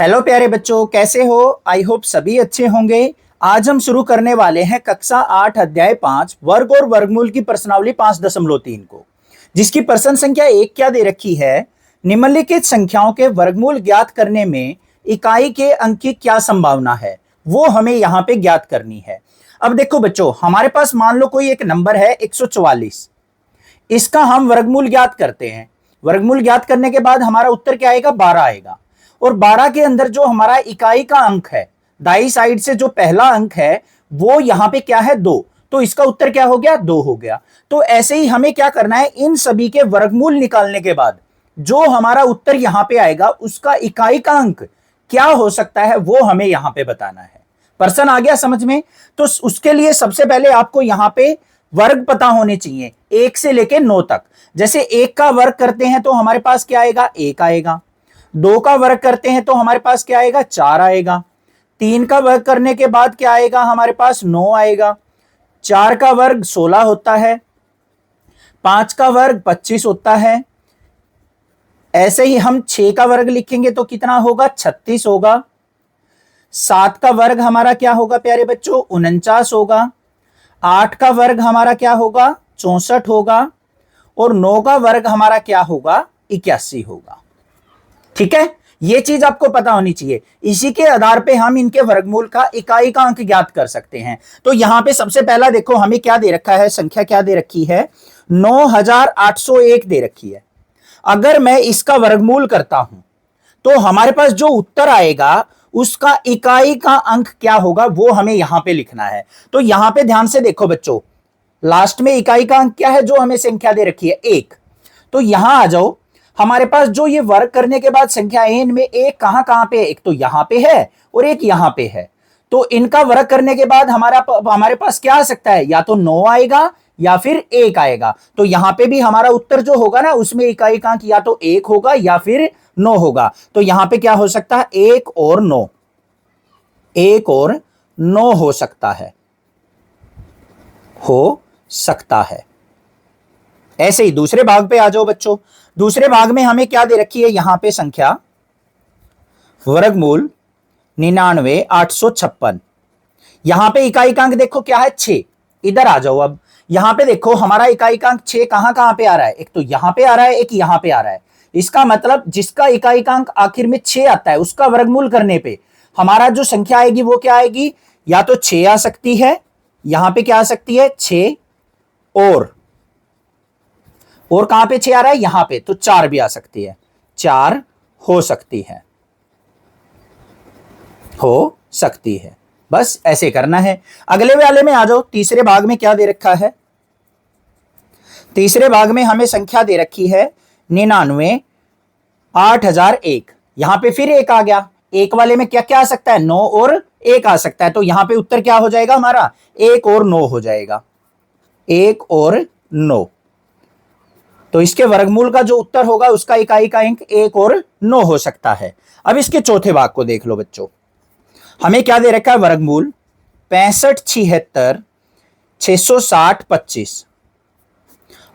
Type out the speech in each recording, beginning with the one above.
Hello प्यारे बच्चों, कैसे हो? आई होप सभी अच्छे होंगे। आज हम शुरू करने वाले हैं कक्षा 8 अध्याय 5 वर्ग और वर्गमूल की प्रश्नावली 5.3 को, जिसकी प्रश्न संख्या 1 क्या दे रखी है। निम्नलिखित संख्याओं के वर्गमूल ज्ञात करने में इकाई के अंक की क्या संभावना है, वो हमें यहाँ पे ज्ञात करनी है। अब देखो बच्चों, हमारे पास मान लो कोई एक नंबर है 144, इसका हम वर्गमूल ज्ञात करते हैं। वर्गमूल ज्ञात करने के बाद हमारा उत्तर क्या आएगा? 12 आएगा। और 12 के अंदर जो हमारा इकाई का अंक है, दाई साइड से जो पहला अंक है वो यहां पे क्या है? 2। तो इसका उत्तर क्या हो गया? 2 हो गया। तो ऐसे ही हमें क्या करना है, इन सभी के वर्गमूल निकालने के बाद जो हमारा उत्तर यहां पे आएगा उसका इकाई का अंक क्या हो सकता है वो हमें यहां पे बताना है। प्रश्न आ गया समझ में? तो उसके लिए सबसे पहले आपको यहां पे वर्ग पता होने चाहिए 1 से लेके 9 तक। जैसे 1 का वर्ग करते हैं तो हमारे पास क्या आएगा? 1 आएगा। 2 का वर्ग करते हैं तो हमारे पास क्या आएगा? 4 आएगा। 3 का वर्ग करने के बाद क्या आएगा? हमारे पास 9 आएगा। 4 का वर्ग 16 होता है। 5 का वर्ग 25 होता है। ऐसे ही हम 6 का वर्ग लिखेंगे तो कितना होगा? 36 होगा। 7 का वर्ग हमारा क्या होगा प्यारे बच्चों? 49 होगा। 8 का वर्ग हमारा क्या होगा? 64 होगा। और 9 का वर्ग हमारा क्या होगा? 81 होगा। ठीक है, ये चीज आपको पता होनी चाहिए। इसी के आधार पे हम इनके वर्गमूल का इकाई का अंक ज्ञात कर सकते हैं। तो यहां पे सबसे पहला देखो हमें क्या दे रखा है, संख्या क्या दे रखी है? 9801 दे रखी है। अगर मैं इसका वर्गमूल करता हूं तो हमारे पास जो उत्तर आएगा उसका इकाई का अंक क्या होगा वो हमें यहां पे लिखना है। तो यहां पे ध्यान से देखो बच्चों, लास्ट में इकाई का अंक क्या है जो हमें संख्या दे रखी है? 1। तो यहां आ जाओ, हमारे पास जो ये वर्ग करने के बाद संख्या n में एक कहां कहां पे? एक तो यहां पे है और एक यहां पे है। तो इनका वर्ग करने के बाद हमारे पास क्या आ सकता है? या तो 9 आएगा या फिर 1 आएगा। तो यहां पे भी हमारा उत्तर जो होगा ना उसमें इकाई का अंक या तो 1 होगा या फिर 9 होगा। तो यहां पे क्या हो सकता है? 1 और 9, 1 और 9 हो सकता है, हो सकता है। ऐसे ही दूसरे भाग पे आ जाओ बच्चों। दूसरे भाग में हमें क्या दे रखी है? यहां पे संख्या वर्गमूल 99,856। यहां पे इकाई का अंक देखो क्या है? 6। इधर आ जाओ। अब यहां पे देखो हमारा इकाई का अंक 6 कहां कहां पे आ रहा है? एक तो यहां पे आ रहा है, एक यहां पे आ रहा है। इसका मतलब जिसका इकाई का अंक आखिर में 6 आता है उसका वर्गमूल करने पे हमारा जो संख्या आएगी वो क्या आएगी? या तो 6 आ सकती है, यहां पे क्या आ सकती है? 6 और कहां पे 6 आ रहा है? यहां पे, तो 4 भी आ सकती है, 4 हो सकती है, हो सकती है। बस ऐसे करना है। अगले वाले में आ जाओ। तीसरे भाग में क्या दे रखा है? तीसरे भाग में हमें संख्या दे रखी है 99,801। यहां पे फिर 1 आ गया। 1 वाले में क्या क्या आ सकता है? 9 और 1 आ सकता है। तो यहां पे उत्तर क्या हो जाएगा हमारा? 1 और 9 हो जाएगा, 1 और 9। तो इसके वर्गमूल का जो उत्तर होगा उसका इकाई का अंक 1 और 9 हो सकता है। अब इसके चौथे भाग को देख लो बच्चों। हमें क्या दे रखा है? वर्गमूल 65, 76, 660, 25।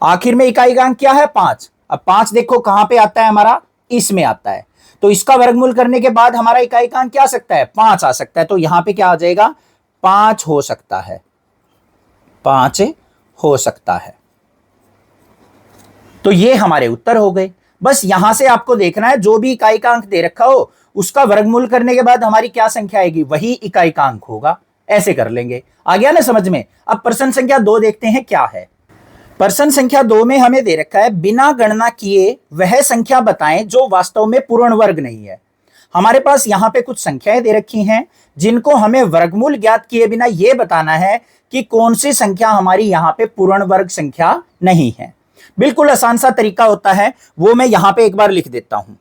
आखिर में इकाई का अंक क्या है? 5। अब 5 देखो कहां पे आता है हमारा? इसमें आता है। तो इसका वर्गमूल करने के बाद हमारा इकाई का अंक क्या आ सकता है? 5 आ सकता है। तो यहां पे क्या आ जाएगा? 5 हो सकता है, 5 हो सकता है। तो ये हमारे उत्तर हो गए। बस यहां से आपको देखना है जो भी इकाई का अंक दे रखा हो उसका वर्गमूल करने के बाद हमारी क्या संख्या आएगी वही इकाई का अंक होगा। ऐसे कर लेंगे। आ गया ना समझ में? अब प्रश्न संख्या 2 देखते हैं क्या है। प्रश्न संख्या 2 में हमें दे रखा है बिना गणना किए वह संख्या बताएं जो वास्तव में पूर्ण वर्ग नहीं है। हमारे पास यहां पे कुछ संख्याएं दे रखी हैं जिनको हमें वर्गमूल ज्ञात किए बिना यह बताना है कि कौन सी संख्या हमारी यहां पे पूर्ण वर्ग संख्या नहीं है। बिल्कुल आसान सा तरीका होता है, वो मैं यहां पे एक बार लिख देता हूं।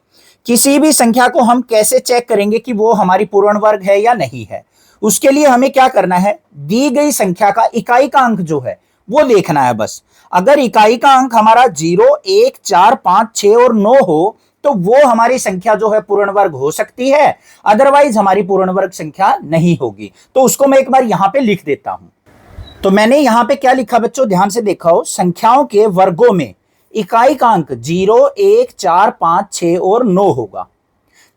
किसी भी संख्या को हम कैसे चेक करेंगे कि वो हमारी पूर्ण वर्ग है या नहीं है? उसके लिए हमें क्या करना है? दी गई संख्या का इकाई का अंक जो है वो देखना है बस। अगर इकाई का अंक हमारा 0, 1, 4, 5, 6 और 9 हो तो वो हमारी संख्या जो है पूर्ण वर्ग हो सकती है, अदरवाइज हमारी पूर्ण वर्ग संख्या नहीं होगी। तो उसको मैं एक बार यहां पे लिख देता हूं। तो मैंने यहां पे क्या लिखा बच्चों? ध्यान से देखा हो, संख्याओं के वर्गों में इकाई का अंक 0, 1, 4, 5, 6 और 9 होगा।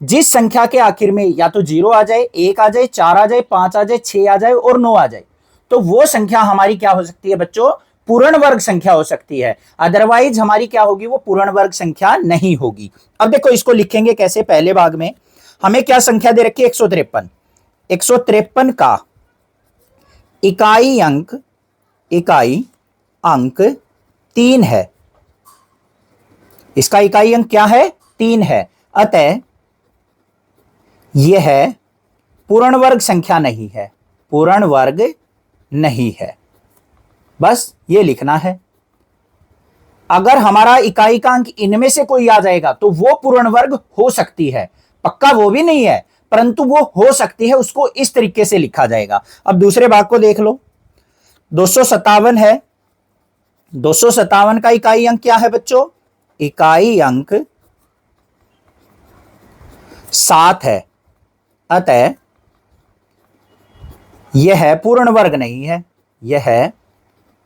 जिस संख्या के आखिर में या तो 0 आ जाए, 1 आ जाए, 4 आ जाए, 5 आ जाए, 6 आ जाए और 9 आ जाए, तो वो संख्या हमारी क्या हो सकती है बच्चों? पूर्ण वर्ग संख्या हो सकती है। अदरवाइज हमारी क्या होगी? वो पूर्ण वर्ग संख्या नहीं होगी। अब देखो इसको लिखेंगे कैसे। पहले भाग में हमें क्या संख्या दे रखी है? 153। 153 का इकाई अंक 3 है। इसका इकाई अंक क्या है? 3 है। अतः यह पूर्ण वर्ग संख्या नहीं है, पूर्ण वर्ग नहीं है। बस ये लिखना है। अगर हमारा इकाई का अंक इनमें से कोई आ जाएगा तो वो पूर्ण वर्ग हो सकती है, पक्का वो भी नहीं है, परंतु वो हो सकती है। उसको इस तरीके से लिखा जाएगा। अब दूसरे भाग को देख लो। 257 है। 257 का इकाई अंक क्या है बच्चों? इकाई अंक 7 है। अतः यह पूर्ण वर्ग नहीं है, यह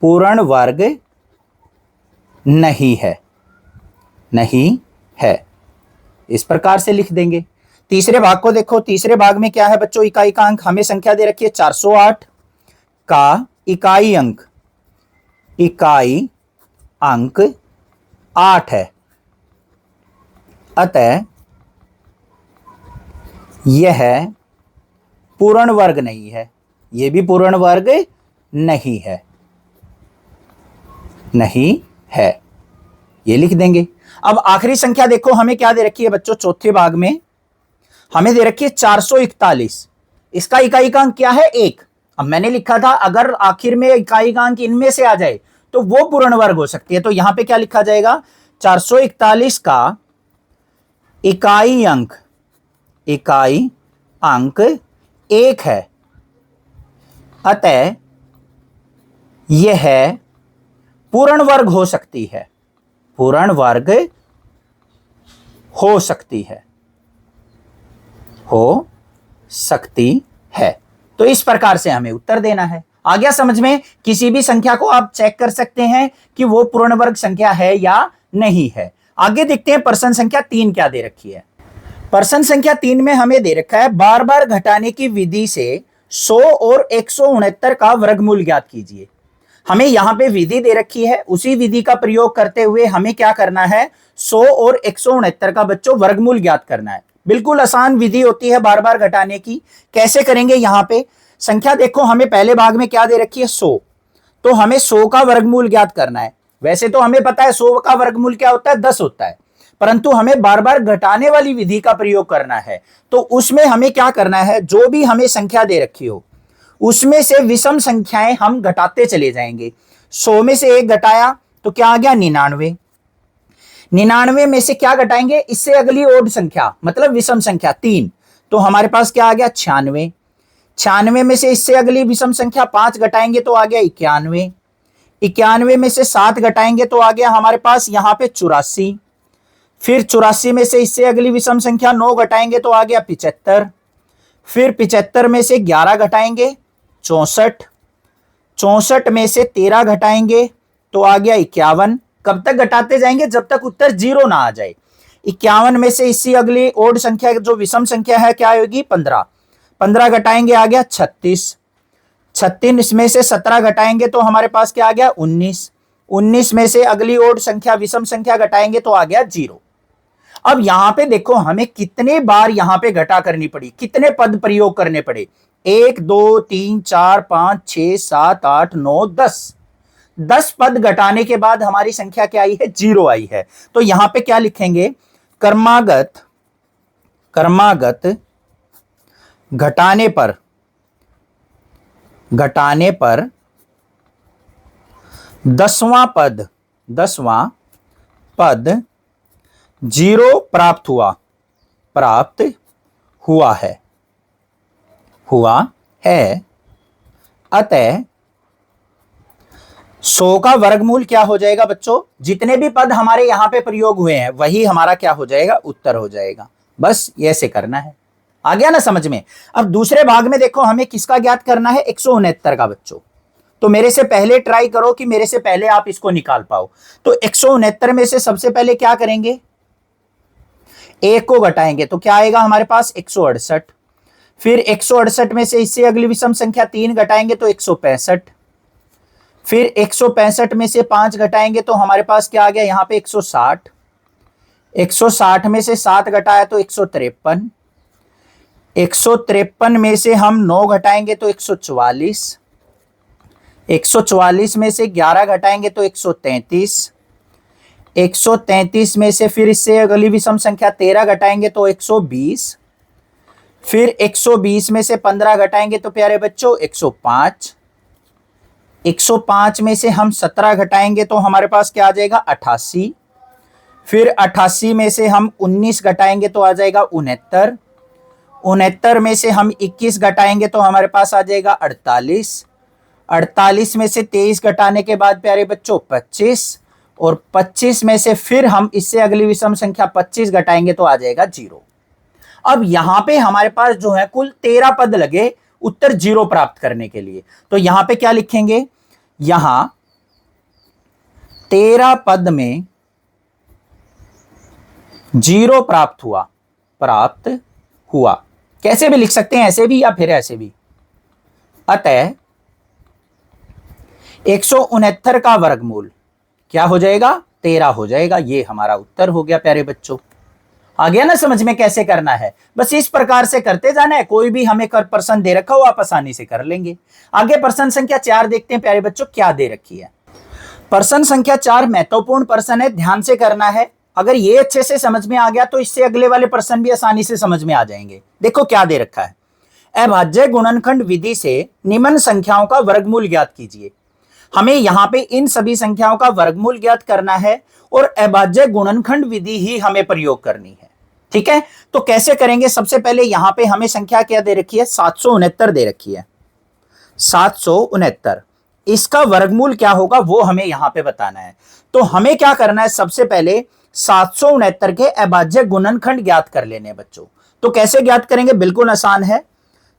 पूर्ण वर्ग नहीं है, नहीं है। इस प्रकार से लिख देंगे। तीसरे भाग को देखो। तीसरे भाग में क्या है बच्चों? इकाई का अंक हमें संख्या दे रखी है 408 का इकाई अंक 8 है। अतः यह पूर्ण वर्ग नहीं है, यह भी पूर्ण वर्ग नहीं है, नहीं है। ये लिख देंगे। अब आखिरी संख्या देखो हमें क्या दे रखी है बच्चों? चौथे भाग में हमें दे रखी है 441। इसका इकाई का अंक क्या है? 1। अब मैंने लिखा था अगर आखिर में इकाई का अंक इनमें से आ जाए तो वो पूर्ण वर्ग हो सकती है। तो यहां पे क्या लिखा जाएगा? 441 का इकाई अंक 1 है। अतः यह पूर्ण वर्ग हो सकती है, पूर्ण वर्ग हो सकती है, हो सकती है। तो इस प्रकार से हमें उत्तर देना है। आ गया समझ में? किसी भी संख्या को आप चेक कर सकते हैं कि वो पूर्ण वर्ग संख्या है या नहीं है। आगे देखते हैं प्रश्न संख्या 3 क्या दे रखी है। प्रश्न संख्या 3 में हमें दे रखा है बार बार घटाने की विधि से 100 और 169 का वर्गमूल ज्ञात कीजिए। हमें यहां पे विधि दे रखी है, उसी विधि का प्रयोग करते हुए हमें क्या करना है? 100 और 169 का बच्चों वर्गमूल ज्ञात करना है। बिल्कुल आसान विधि होती है बार बार घटाने की। कैसे करेंगे? यहां पे संख्या देखो हमें पहले भाग में क्या दे रखी है? 100। तो हमें 100 का वर्गमूल ज्ञात करना है। वैसे तो हमें पता है 100 का वर्गमूल क्या होता है? 10 होता है, परंतु हमें बार बार घटाने वाली विधि का प्रयोग करना है। तो उसमें हमें क्या करना है? जो भी हमें संख्या दे रखी हो उसमें से विषम संख्याएं हम घटाते चले जाएंगे। 100 में से 1 घटाया तो क्या आ गया? 99। 99 में से क्या घटाएंगे? इससे अगली ओड संख्या मतलब विषम संख्या 3, तो हमारे पास क्या आ गया? 96। 96 में से इससे अगली विषम संख्या 5 घटाएंगे तो आ गया 91। 91 में से 7 घटाएंगे तो आ गया हमारे पास यहाँ पे 84। फिर 84 में से इससे अगली विषम संख्या 9 घटाएंगे तो आ गया 75। फिर 75 में से 11 घटाएंगे 64। 64 में से 13 घटाएंगे तो आ गया 51। कब तक घटाते जाएंगे? जब तक उत्तर 0 ना आ जाए। 51 में से इससे अगली ओड संख्या जो विषम संख्या है क्या होगी? 15। 15 घटाएंगे आ गया 36। 36 में से 17 घटाएंगे तो हमारे पास क्या आ गया? 19। 19 में से अगली ओड संख्या विषम संख्या घटाएंगे तो आ गया 0। अब यहां पे देखो हमें कितने बार यहां पे घटा करनी पड़ी, कितने पद प्रयोग करने पड़े? 1 2 3 4 5 6 7 8 9 10। 10 पद घटाने के बाद हमारी संख्या क्या आई है? 0 आई है। तो यहां पे क्या लिखेंगे? क्रमागत घटाने पर 10वां पद 0 प्राप्त हुआ है। अतः 100 का वर्गमूल क्या हो जाएगा बच्चों? जितने भी पद हमारे यहां पे प्रयोग हुए हैं वही हमारा क्या हो जाएगा? उत्तर हो जाएगा। बस ऐसे करना है। आ गया ना समझ में? अब दूसरे भाग में देखो हमें किसका ज्ञात करना है? 169 का बच्चों। तो मेरे से पहले ट्राई करो कि मेरे से पहले आप इसको निकाल पाओ। तो 169 में से सबसे पहले क्या करेंगे? एक को घटाएंगे तो क्या आएगा हमारे पास 168। फिर 168 में से इससे अगली विषम संख्या 3 घटाएंगे तो 165। फिर 165 में से 5 घटाएंगे तो हमारे पास क्या आ गया यहाँ पे 160। 160 में से 7 घटाया तो 153। 153 में से हम 9 घटाएंगे तो 144। 144 में से 11 घटाएंगे तो 133। 133 में से फिर इससे अगली विषम संख्या 13 घटाएंगे तो 120। फिर 120 में से 15 घटाएंगे तो प्यारे बच्चों 105। 105 में से हम 17 घटाएंगे तो हमारे पास क्या आ जाएगा 88। फिर 88 में से हम 19 घटाएंगे तो आ जाएगा 69। 69 में से हम 21 घटाएंगे तो हमारे पास आ जाएगा 48। 48 में से 23 घटाने के बाद प्यारे बच्चों 25। और 25 में से फिर हम इससे अगली विषम संख्या 25 घटाएंगे तो आ जाएगा 0। अब यहां पे हमारे पास जो है कुल 13 पद लगे उत्तर 0 प्राप्त करने के लिए। तो यहां पे क्या लिखेंगे, यहां 13 पद में 0 प्राप्त हुआ। कैसे भी लिख सकते हैं, ऐसे भी या फिर ऐसे भी। अतः 169 का वर्गमूल क्या हो जाएगा 13 हो जाएगा। ये हमारा उत्तर हो गया प्यारे बच्चों। आ गया ना समझ में कैसे करना है, बस इस प्रकार से करते जाना है। कोई भी हमें कर प्रश्न दे रखा हो आप आसानी से कर लेंगे। आगे प्रश्न संख्या 4 देखते हैं प्यारे बच्चों क्या दे रखी है। प्रश्न संख्या 4 महत्वपूर्ण प्रश्न है, ध्यान से करना है। अगर ये अच्छे से समझ में आ गया तो इससे अगले वाले प्रश्न भी आसानी से समझ में आ जाएंगे। देखो क्या दे रखा है, अभाज्य गुणनखंड विधि से निम्न संख्याओं का वर्गमूल ज्ञात कीजिए। हमें यहां पे इन सभी संख्याओं का वर्गमूल ज्ञात करना है और अभाज्य गुणनखंड विधि ही हमें प्रयोग करनी है। ठीक है, तो कैसे करेंगे, सबसे पहले यहां पे हमें संख्या क्या दे रखी है 769 दे रखी है। 769 इसका वर्गमूल क्या होगा वो हमें यहां पे बताना है। तो हमें क्या करना है, सबसे पहले 769 के अभाज्य गुणनखंड ज्ञात कर लेने बच्चों। तो कैसे ज्ञात करेंगे, बिल्कुल आसान है।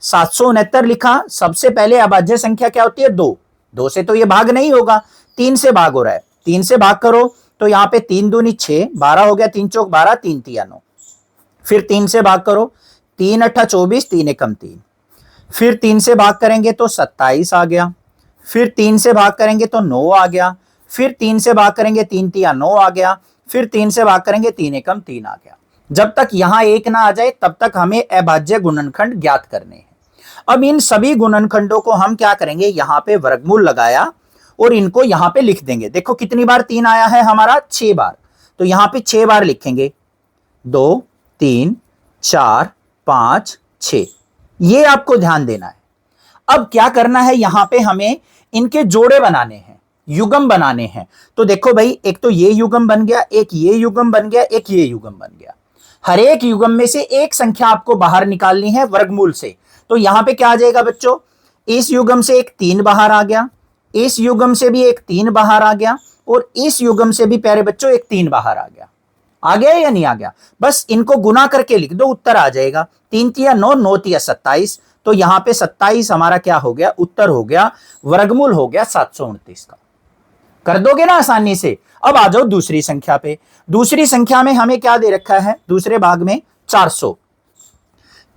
769 लिखा, सबसे पहले अभाज्य संख्या क्या होती है 2। 2 से तो ये भाग नहीं होगा, 3 से भाग हो रहा है। 3 से भाग करो तो यहाँ पे 3 दूनी 6, 12 हो गया, 3 चौक 12, 3 तिया 9। फिर 3 से भाग करो, 3 अट्ठा 24, 3 एकम 3। फिर 3 से भाग करेंगे तो 27 आ गया। फिर 3 से भाग करेंगे तो 9 आ गया। फिर 3 से भाग करेंगे 3 तिया 9 आ गया। फिर 3 से भाग करेंगे 3 एकम 3 आ गया। जब तक यहां 1 ना आ जाए तब तक हमें अभाज्य गुणनखंड ज्ञात करने हैं। अब इन सभी गुणनखंडों को हम क्या करेंगे, यहां पे वर्गमूल लगाया और इनको यहां पे लिख देंगे। देखो कितनी बार 3 आया है हमारा 6 बार, तो यहां पे 6 बार लिखेंगे, 2 3 4 5 6। ये आपको ध्यान देना है। अब क्या करना है, यहां पे हमें इनके जोड़े बनाने हैं, युग्म बनाने हैं। तो देखो भाई, एक तो ये युग्म बन गया, एक ये युग्म बन गया, एक ये युग्म बन गया। हर एक युग्म में से एक संख्या आपको बाहर निकालनी है वर्गमूल से। तो यहां पे क्या आ जाएगा बच्चों, इस युग्म से एक 3 बाहर आ गया, इस युग्म से भी एक 3 बाहर आ गया, और इस युग्म से भी प्यारे बच्चों एक 3 बाहर आ गया। आ गया या नहीं आ गया, बस इनको गुना करके लिख दो, उत्तर आ जाएगा। 3 तिया 9, 9 तिया 27। तो यहां पे 27 हमारा क्या हो गया, उत्तर हो गया, वर्गमूल हो गया 729 का। कर दोगे ना आसानी से। अब आ जाओ दूसरी संख्या पे। दूसरी संख्या में हमें क्या दे रखा है, दूसरे भाग में 400।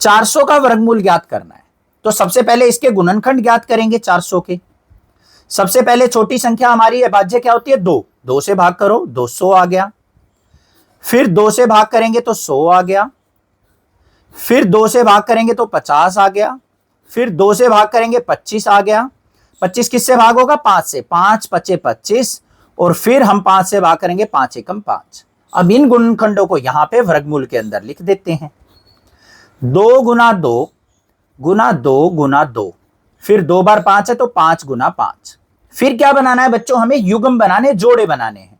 400 का वर्गमूल ज्ञात करना है। तो सबसे पहले इसके गुणनखंड ज्ञात करेंगे 400 के। सबसे पहले छोटी संख्या हमारी अभाज्य क्या होती है 2। 2 से भाग करो, 200 आ गया। फिर 2 से भाग करेंगे तो 100 आ गया। फिर 2 से भाग करेंगे तो 50 आ गया। फिर 2 से भाग करेंगे 25 आ गया। 25 किससे भाग होगा, 5 से, 5 पचे 25। और फिर हम 5 से भाग करेंगे, 5 एकम 5। अब इन गुणनखंडों को यहां पे वर्गमूल के अंदर लिख देते हैं। 2 गुना 2 गुना 2 गुना 2। फिर 2 बार 5 है तो 5 गुना 5। फिर क्या बनाना है बच्चों, हमें युग्म बनाने, जोड़े बनाने हैं।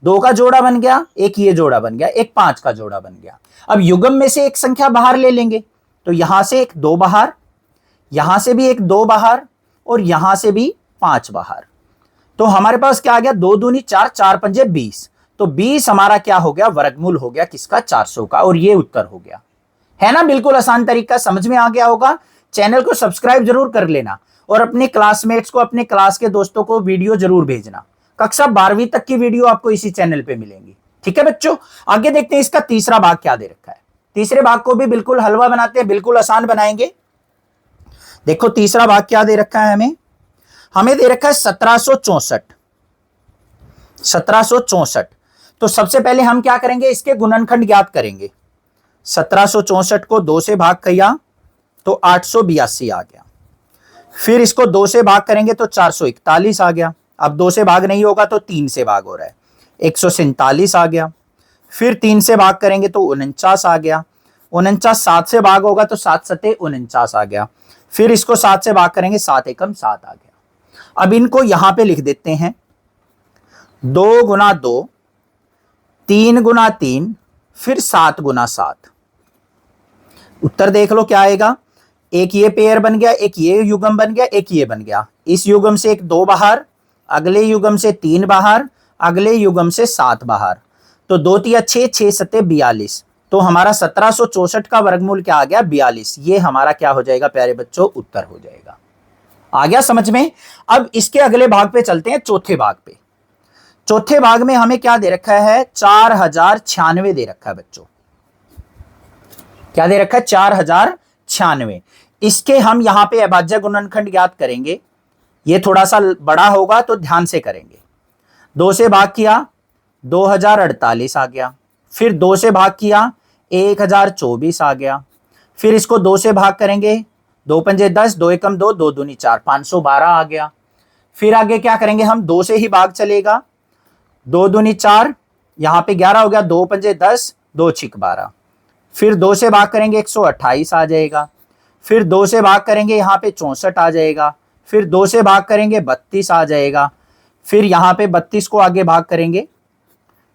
2 का जोड़ा बन गया, एक ये जोड़ा बन गया, एक 5 का जोड़ा बन गया। अब युग्म में से एक संख्या बाहर ले लेंगे। तो यहां से एक 2 बाहर, यहां से भी एक 2 बाहर, और यहां से भी 5 बाहर। तो हमारे पास क्या आ गया, 2 दूनी 4, 4 पंजे 20। तो 20 हमारा क्या हो गया, वर्गमूल हो गया किसका, 400 का। और ये उत्तर हो गया, है ना। बिल्कुल आसान तरीका, समझ में आ गया होगा। चैनल को सब्सक्राइब जरूर कर लेना और अपने क्लासमेट्स को, अपने क्लास के दोस्तों को वीडियो जरूर भेजना। कक्षा 12वीं तक की वीडियो आपको इसी चैनल पे मिलेंगी। ठीक है बच्चों, आगे देखते हैं इसका तीसरा भाग क्या दे रखा है। तीसरे भाग को भी बिल्कुल हलवा बनाते हैं, बिल्कुल आसान बनाएंगे। देखो तीसरा भाग क्या दे रखा है हमें दे रखा है 1764। 1764। तो सबसे पहले हम क्या करेंगे, इसके गुणनखंड ज्ञात करेंगे। 1764 को 2 से भाग किया तो 882 आ गया। फिर इसको 2 से भाग करेंगे तो 441 आ गया। अब 2 से भाग नहीं होगा तो 3 से भाग हो रहा है, 147 आ गया। फिर 3 से भाग करेंगे तो 49 आ गया। 49 7 से भाग होगा तो 7 सते 49 आ गया। फिर इसको 7 से भाग करेंगे, 7 एकम 7 आ गया। अब इनको यहां पे लिख देते हैं, 2 गुना 2, 3 गुना 3, फिर 7 गुना 7। उत्तर देख लो क्या आएगा। एक ये पेयर बन गया, एक ये युग्म बन गया, एक ये बन गया। इस युग्म से एक 2 बाहर, अगले युग्म से 3 बाहर, अगले युग्म से 7 बाहर। तो 2 तिया 6, 6 सते 42। तो हमारा 1764 का वर्गमूल क्या आ गया, 42। ये हमारा क्या हो जाएगा प्यारे बच्चों, उत्तर हो जाएगा। आ गया समझ में। अब इसके अगले भाग पे चलते हैं, चौथे भाग पे। चौथे भाग में हमें क्या दे रखा है, 4096 दे रखा है बच्चों। क्या दे रखा है, 4096। इसके हम यहां पे अभाज्य गुणनखंड ज्ञात करेंगे। ये थोड़ा सा बड़ा होगा तो ध्यान से करेंगे। 2 से भाग किया 2048 आ गया। फिर 2 से भाग किया 1024 आ गया। फिर इसको 2 से भाग करेंगे, 2 पंजे 10, 2 एकम 2, 2 दूनी 4, 512 आ गया। फिर आगे क्या करेंगे हम, 2 से ही भाग चलेगा, 2 दूनी 4, यहां पे 11 हो गया, 2 पंजे 10, 2 छिक 12। फिर 2 से भाग करेंगे 128 आ जाएगा। फिर 2 से भाग करेंगे यहां पे 64 आ जाएगा। फिर 2 से भाग करेंगे 32 आ जाएगा। फिर यहां पे 32 को आगे भाग करेंगे,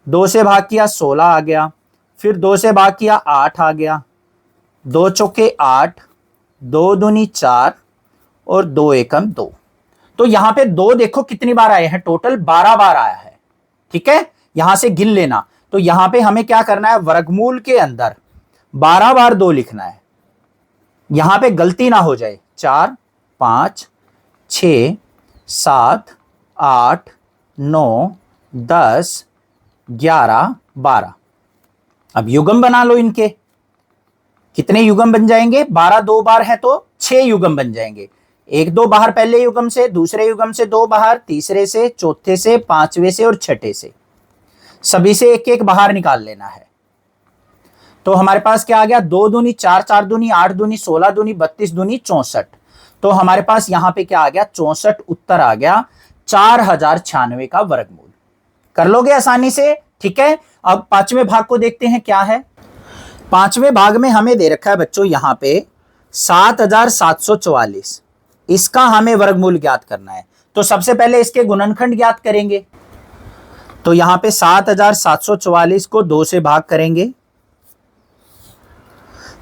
2 से भाग किया 16 आ गया। फिर 2 से भाग किया 8 आ गया। 2 चौके 8, 2 दूनी 4 और 2 एकम 2। तो यहां पे 2 देखो कितनी बार आए हैं, टोटल 12 बार आया है। ठीक है, यहां से गिन लेना। तो यहां पे हमें क्या करना है, वर्गमूल के अंदर 12 बार 2 लिखना है, यहां पे गलती ना हो जाए। 4, 5, 6, 7, 8, 9, 10, 11, 12। अब युग्म बना लो इनके। कितने युग्म बन जाएंगे, 12 2 बार है तो 6 युग्म बन जाएंगे। 1 2 बाहर पहले युग्म से, दूसरे युग्म से 2 बाहर, तीसरे से, चौथे से, पांचवें से और छठे से। सभी से एक एक बाहर निकाल लेना है। तो हमारे पास क्या आ गया, 2 दूनी 4, 4 दूनी 8 दूनी 16 दूनी 32 दूनी 64। तो हमारे पास यहां पे क्या आ गया, 64 उत्तर आ गया। 4096 का वर्गमूल कर लोगे आसानी से। ठीक है, अब पांचवें भाग को देखते हैं क्या है। पांचवें भाग में हमें दे रखा है बच्चों यहां पे 7744। इसका हमें वर्गमूल ज्ञात करना है। तो सबसे पहले इसके गुणनखंड ज्ञात करेंगे। तो यहां पे 7744 को 2 से भाग करेंगे।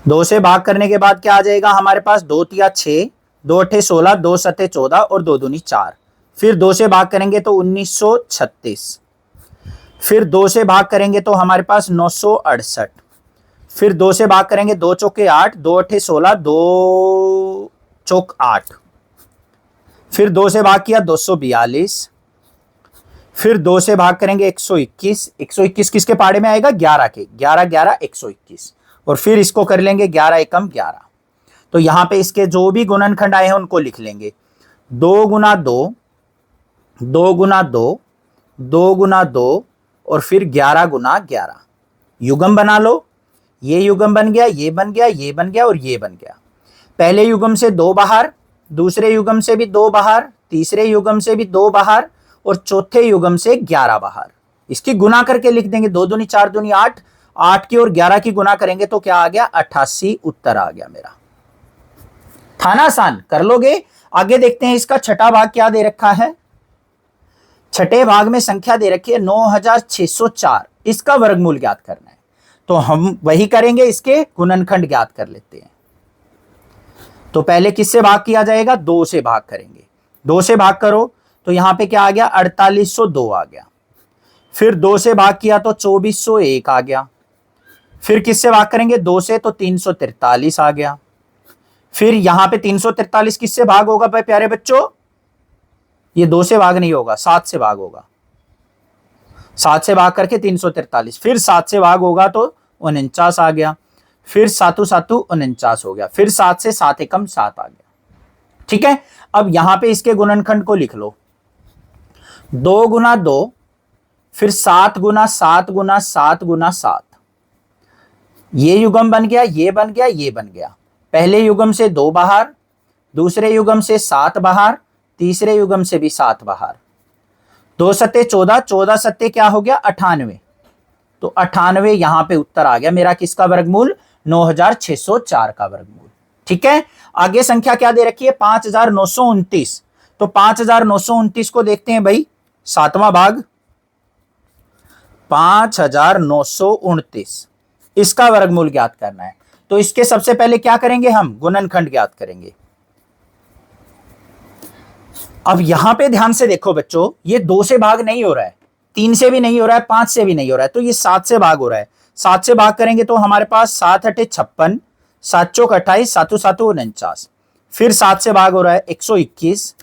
2 से भाग करने के बाद क्या आ जाएगा हमारे पास, 2 तिया 6, 2 अठे 16, 2 सते 14 और 2 दूनी 4। फिर 2 से भाग करेंगे तो 1936। फिर 2 से भाग करेंगे तो हमारे पास 968। फिर 2 से भाग करेंगे, 2 चौके 8, 2 अठे 16, 2 चौक 8। फिर 2 से भाग किया 242। फिर 2 से भाग करेंगे 121। 121 किसके पाड़े में आएगा, 11 के, 11 11 121। और फिर इसको कर लेंगे 11 एकम 11। तो यहां पे इसके जो भी गुणनखंड आए हैं उनको लिख लेंगे। 2 गुना 2, 2 गुना 2, 2 गुना 2 और फिर 11 गुना 11। युग्म बना लो। ये युग्म बन गया, ये बन गया, ये बन गया और ये बन गया। पहले युग्म से 2 बाहर, दूसरे युग्म से भी 2 बाहर, तीसरे युग्म से भी 2 बाहर और चौथे युग्म से 11 बाहर। इसकी गुना करके लिख देंगे। 2 दूनी 4 दूनी 8, 8 की और 11 की गुना करेंगे तो क्या आ गया, 88 उत्तर आ गया मेरा। था ना आसान, कर लोगे। आगे देखते हैं इसका छठा भाग क्या दे रखा है। छठे भाग में संख्या दे रखी है 9604। इसका वर्गमूल ज्ञात करना है। तो हम वही करेंगे, इसके गुणनखंड ज्ञात कर लेते हैं। तो पहले किससे भाग किया जाएगा, 2 से भाग करेंगे। 2 से भाग करो तो यहां पे क्या आ गया, 4802 आ गया। फिर 2 से भाग किया तो 2401 आ गया। फिर किससे भाग करेंगे, 2 से तो 343 आ गया। फिर यहां पे 343 किससे भाग होगा भाई प्यारे बच्चों, ये 2 से भाग नहीं होगा, 7 से भाग होगा। 7 से भाग करके 343, फिर 7 से भाग होगा तो 49 आ गया, फिर 7 7 49 हो गया, फिर 7 से 7 एकम 7 आ गया। ठीक है, अब यहां पे इसके गुणनखंड को लिख लो, 2 गुना 2, फिर 7 गुना 7 गुना 7 गुना 7, ये युग्म बन गया, ये बन गया, ये बन गया। पहले युग्म से 2 बाहर, दूसरे युग्म से 7 बाहर, तीसरे युग्म से भी 7 बाहर, 2 सत्ते 14, 14 सत्ते क्या हो गया 98, तो 98 यहां पे उत्तर आ गया मेरा, किसका वर्गमूल, 9604 का वर्गमूल। ठीक है, आगे संख्या क्या दे रखी है, 5929, तो 5929 को देखते हैं भाई, 7वां भाग 5929, इसका वर्गमूल ज्ञात करना है। तो इसके सबसे पहले क्या करेंगे, हम गुणनखंड ज्ञात करेंगे। अब यहां पे ध्यान से देखो बच्चों, ये 2 से भाग नहीं हो रहा है, 3 से भी नहीं हो रहा है, 5 से भी नहीं हो रहा है, तो ये 7 से भाग हो रहा है। 7 से भाग करेंगे तो हमारे पास 7 अठे 56, 7 चौक 28, 7 7 49, फिर 7 से भाग हो रहा है 121,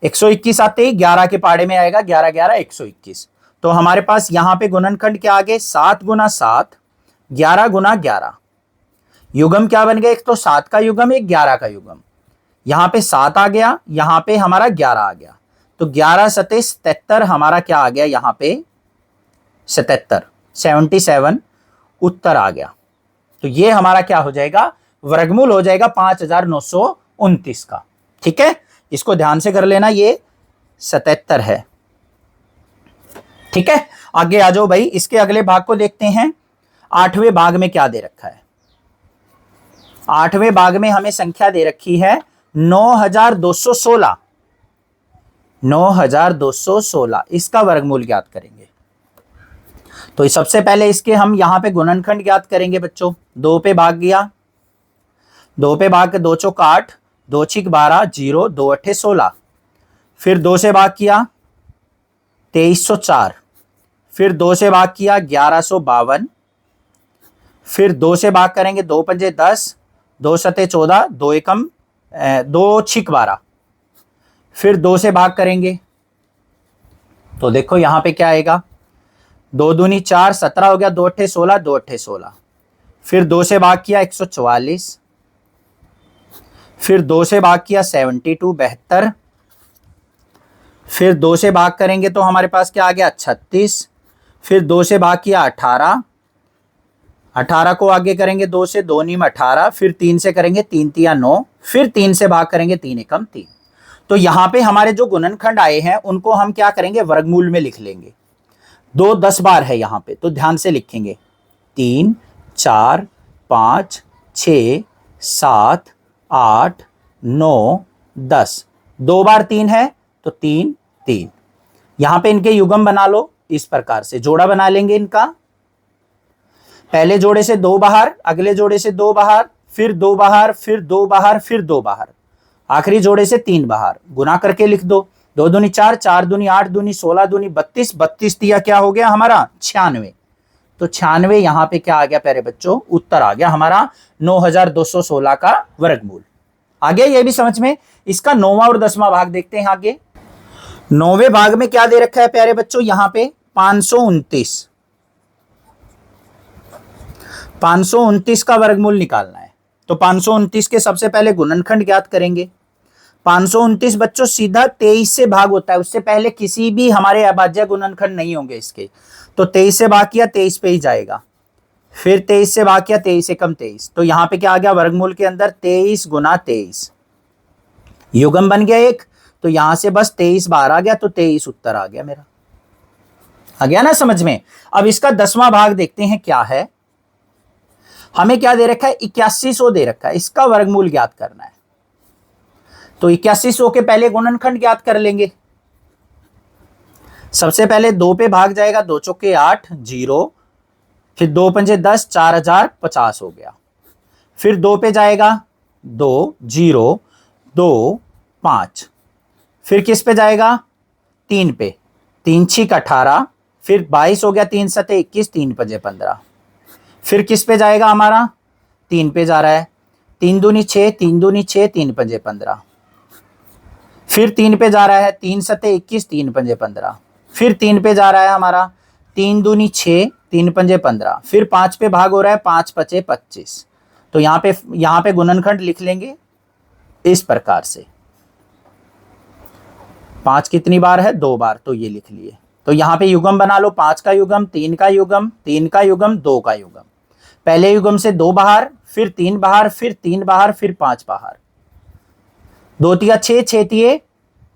121 आते ही 11 के पाड़े में आएगा, 11 11 121, तो हमारे पास यहां पे गुणनखंड क्या आ गए, 7 गुना 7, 11 गुना 11, युग्म क्या बन गया, एक तो 7 का युग्म, एक 11 का युग्म, यहां पे 7 आ गया, यहां पे हमारा 11 आ गया, तो 11 सते 77 हमारा क्या आ गया, यहां पे 77 उत्तर आ गया। तो ये हमारा क्या हो जाएगा, वर्गमूल हो जाएगा 5929 का। ठीक है, इसको ध्यान से कर लेना, ये 77 है। ठीक है, आगे आ जाओ भाई, इसके अगले भाग को देखते हैं। 8वें भाग में क्या दे रखा है, 8वें भाग में हमें संख्या दे रखी है 9216, 9216, इसका वर्गमूल ज्ञात करेंगे। तो सबसे पहले इसके हम यहां पे गुणनखंड ज्ञात करेंगे बच्चों। 2 पे भाग गया, 2 पे भाग के 2 चौक 8, 2 छिक 12, 0, 2 अठे 16, फिर 2 से भाग किया 2304, फिर 2 से भाग किया 1152, फिर 2 से भाग करेंगे 2 पंजे 10, 2 सते 14, 2 एकम 2 छिक 12, फिर 2 से भाग करेंगे तो देखो यहां पे क्या आएगा, 2 दूनी 4, 17 हो गया, 2 अठे 16, 2 अठे 16, फिर 2 से भाग किया 144, फिर 2 से भाग किया 72 72, फिर 2 से भाग करेंगे तो हमारे पास क्या आ गया 36, फिर 2 से भाग किया 18, 18 को आगे करेंगे 2 से, 2 नीम 18, फिर 3 से करेंगे 3 तिया 9, फिर 3 से भाग करेंगे 3 एकम 3। तो यहां पे हमारे जो गुणनखंड आए हैं उनको हम क्या करेंगे, वर्गमूल में लिख लेंगे। 2 10 बार है यहां पे, तो ध्यान से लिखेंगे 3 4 5 6 7 8 9 10, 2 बार 3 है तो 3 3, यहां पे इनके युग्म बना लो, इस प्रकार से जोड़ा बना लेंगे इनका। पहले जोड़े से 2 बाहर, अगले जोड़े से 2 बाहर, फिर 2 बाहर, फिर 2 बाहर, फिर 2 बाहर, आखिरी जोड़े से 3 बाहर, गुना करके लिख दो। 2 दूनी 4, 4 दूनी 8, दूनी 16, दूनी 32, 32 दिया क्या हो गया हमारा 96, तो 96 यहां पे क्या आ गया प्यारे बच्चों, उत्तर आ गया हमारा 9216 का वर्गमूल। आगे ये भी समझ में। इसका 9वां और 10वां भाग देखते हैं। आगे 9वें भाग में क्या दे रखा है प्यारे बच्चों, यहां पे 529, 529 का वर्गमूल निकालना है। तो 529 के सबसे पहले गुणनखंड ज्ञात करेंगे। 529 बच्चों सीधा 23 से भाग होता है, उससे पहले किसी भी हमारे अभाज्य गुणनखंड नहीं होंगे इसके। तो 23 से भाग किया 23 पे ही जाएगा, फिर 23 से भाग किया 23 एकम 23, तो यहां पे क्या आ गया वर्गमूल के अंदर 23 गुना 23, युग्म बन गया एक, तो यहां से बस 23 बाहर आ गया, तो 23 उत्तर आ गया मेरा। आ गया ना समझ में। अब इसका 10वां भाग देखते हैं क्या है। हमें क्या दे रखा है, 8100 दे रखा है, इसका वर्गमूल ज्ञात करना है। तो 8100 के पहले गुणनखंड ज्ञात कर लेंगे। सबसे पहले 2 पे भाग जाएगा, 2 चौके 8 0, फिर 2 पंजे 10, 4050 हो गया, फिर 2 पे जाएगा 2 0 2 5, फिर किस पे जाएगा 3 पे, 3 6 18, फिर 22 हो गया, 3 7 21, 3 पंजे 15, फिर किस पे जाएगा हमारा 3 पे जा रहा है, 3 दूनी 6 3 दूनी 6, 3 पंजे 15, फिर 3 पे जा रहा है, 3 7 21, 3 पंजे 15, फिर 3 पे जा रहा है हमारा 3 दूनी 6, 3 पंजे 15, फिर 5 पे भाग हो रहा है, 5 पचे 25। तो यहां पे गुणनखंड लिख लेंगे इस प्रकार से। 5 कितनी बार है? 2 बार, तो ये लिख लिए। तो यहां पे युग्म बना लो, 5 का युग्म, 3 का युग्म, 3 का युग्म, 2 का युग्म। पहले युग्म से 2 बाहर, फिर 3 बाहर, फिर 3 बाहर, फिर 5 बाहर। 2 तिया 6, 6 तिये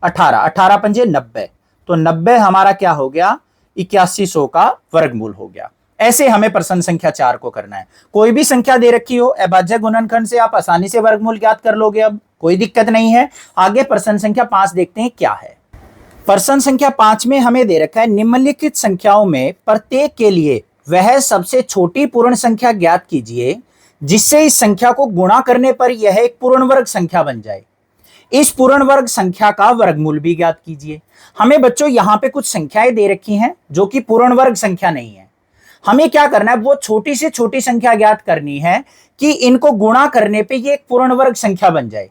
18, 18 पंजे 90। तो 90 हमारा क्या हो गया? 8100 का वर्गमूल हो गया। ऐसे हमें प्रश्न संख्या 4 को करना है। कोई भी संख्या दे रखी हो, अभाज्य गुणनखंड से आप आसानी से वर्गमूल ज्ञात कर लोगे, अब कोई दिक्कत नहीं है। आगे प्रश्न संख्या 5 देखते हैं क्या है। प्रश्न संख्या 5 में हमें दे रखा है, निम्नलिखित संख्याओं में प्रत्येक के लिए वह सबसे छोटी पूर्ण संख्या ज्ञात कीजिए जिससे इस संख्या को गुणा करने पर यह एक पूर्ण वर्ग संख्या बन जाए। इस पूर्ण वर्ग संख्या का वर्गमूल भी ज्ञात कीजिए। हमें बच्चों यहां पे कुछ संख्याएं दे रखी हैं जो कि पूर्ण वर्ग संख्या नहीं है। हमें क्या करना है? वो छोटी से छोटी संख्या ज्ञात करनी है कि इनको गुणा करने पे ये एक पूर्ण वर्ग संख्या बन जाए,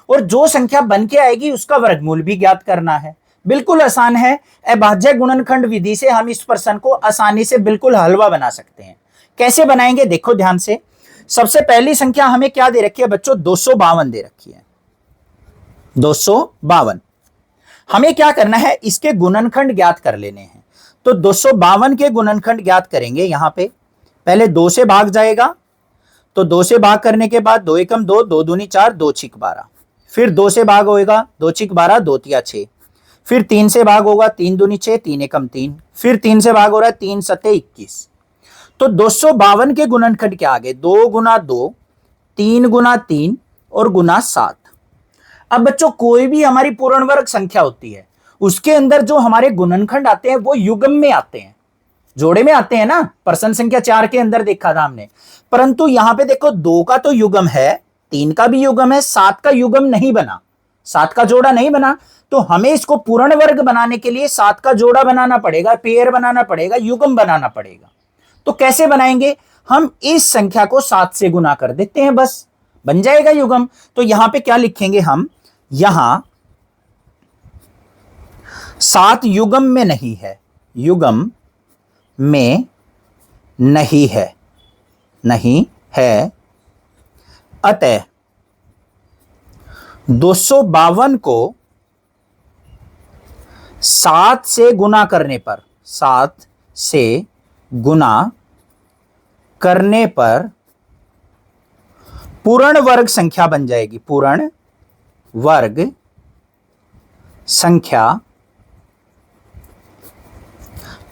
और जो संख्या बन के आएगी उसका वर्गमूल भी ज्ञात करना है। बिल्कुल आसान है। अभाज्य गुणनखंड विधि से हम इस प्रश्न को आसानी से बिल्कुल हलवा बना सकते हैं। कैसे बनाएंगे? देखो ध्यान से। सबसे पहली संख्या हमें क्या दे रखी है बच्चों? 252 दे रखी है। 252। हमें क्या करना है? इसके गुणनखंड ज्ञात कर लेने हैं। तो 252 के गुणनखंड ज्ञात करेंगे। यहां पे पहले 2 से भाग जाएगा, तो 2 से भाग करने के बाद 2 एकम 2, 2 दूनी 4, 2 छिक 12। फिर 2 से भाग होएगा, 2 छिक 12, 2 तिया 6। फिर 3 से भाग होगा, 3 दूनी 6, 3 एकम 3। फिर 3 से भाग हो रहा है, 3 सत्ते 21। तो 252 के गुणनखंड क्या आ गए? 2 गुना 2, 3 गुना 3 और गुना 7। अब बच्चों कोई भी हमारी पूर्ण वर्ग संख्या होती है, उसके अंदर जो हमारे गुणनखंड आते हैं वो युग्म में आते हैं, जोड़े में आते हैं ना। प्रश्न संख्या 4 के अंदर देखा था हमने। परंतु यहां पे देखो 2 का तो युग्म है, 3 का भी युग्म है, 7 का युग्म नहीं बना, 7 का जोड़ा नहीं बना। तो हमें इसको पूर्ण वर्ग बनाने के लिए 7 का जोड़ा बनाना पड़ेगा, पेयर बनाना पड़ेगा, युग्म बनाना पड़ेगा। तो कैसे बनाएंगे? हम इस संख्या को 7 से गुना कर देते हैं, बस बन जाएगा युग्म। तो यहां पे क्या लिखेंगे हम? यहां 7 युग्म में नहीं है, युग्म में नहीं है, नहीं है। अतः 252 को 7 से गुना करने पर, 7 से गुना करने पर पूर्ण वर्ग संख्या बन जाएगी, पूर्ण वर्ग संख्या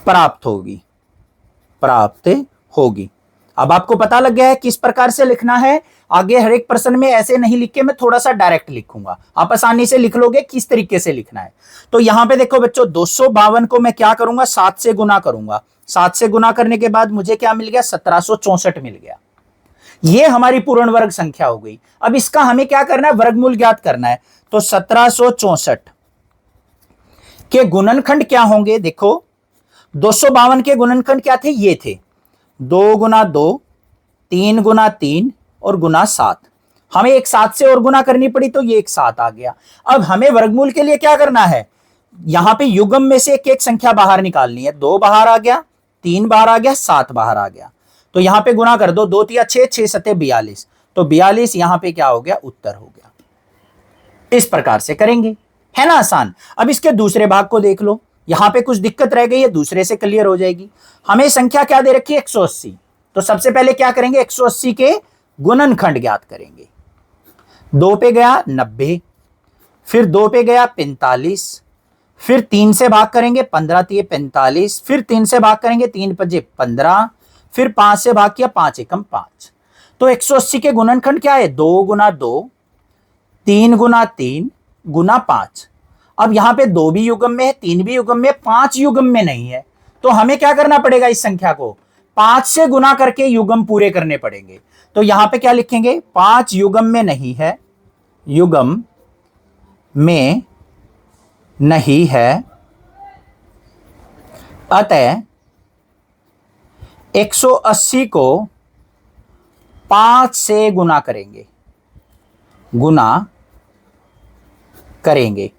प्राप्त होगी, प्राप्त होगी। अब आपको पता लग गया है किस प्रकार से लिखना है। आगे हर एक प्रश्न में ऐसे नहीं लिख के मैं थोड़ा सा डायरेक्ट लिखूंगा, आप आसानी से लिख लोगे किस तरीके से लिखना है। तो यहां पे देखो बच्चों, 252 को मैं क्या करूंगा? 7 से गुना करूंगा। 7 से गुना करने के बाद मुझे क्या मिल गया? 1764 मिल गया। ये हमारी पूर्ण वर्ग संख्या हो गई। अब इसका हमें क्या करना है? वर्गमूल ज्ञात करना है। तो 1764 के गुणनखंड क्या होंगे? देखो 252 के गुणनखंड क्या थे? ये थे 2 गुना 2, 3 गुना 3 और गुना 7। हमें एक 7 से और गुना करनी पड़ी तो ये एक 7 आ गया। अब हमें वर्गमूल के लिए क्या करना है? यहां पे युग्म में से एक एक संख्या बाहर निकालनी है। 2 बाहर आ गया, 3 बाहर आ गया, 7 बाहर आ गया। तो यहां पे गुना कर दो, 2 तिया 6, 6 सत्ते 42। तो 42 यहां पे क्या हो गया? उत्तर हो गया। इस प्रकार से करेंगे, है ना आसान। अब इसके दूसरे भाग को देख लो। यहां पे कुछ दिक्कत रह गई है, दूसरे से क्लियर हो जाएगी। हमें संख्या क्या दे रखी है? 180। तो सबसे पहले क्या करेंगे? 180 के गुणनखंड ज्ञात करेंगे। 2 पे गया 90, फिर 2 पे गया 45, फिर 3 से भाग करेंगे 15 तिये 45, फिर 3 से भाग करेंगे 3 पंजे 15, फिर 5 से भाग किया 5 एकम 5। तो 180 के गुणनखंड क्या है? 2 गुना 2, 3 गुना 3 गुना 5। अब यहां पे 2 भी युग्म में है, 3 भी युग्म में, 5 युग्म में नहीं है। तो हमें क्या करना पड़ेगा? इस संख्या को 5 से गुना करके युग्म पूरे करने पड़ेंगे। तो यहां पे क्या लिखेंगे? 5 युग्म में नहीं है, युग्म में नहीं है। अतः 180 को 5 से गुना करेंगे, गुना करेंगे।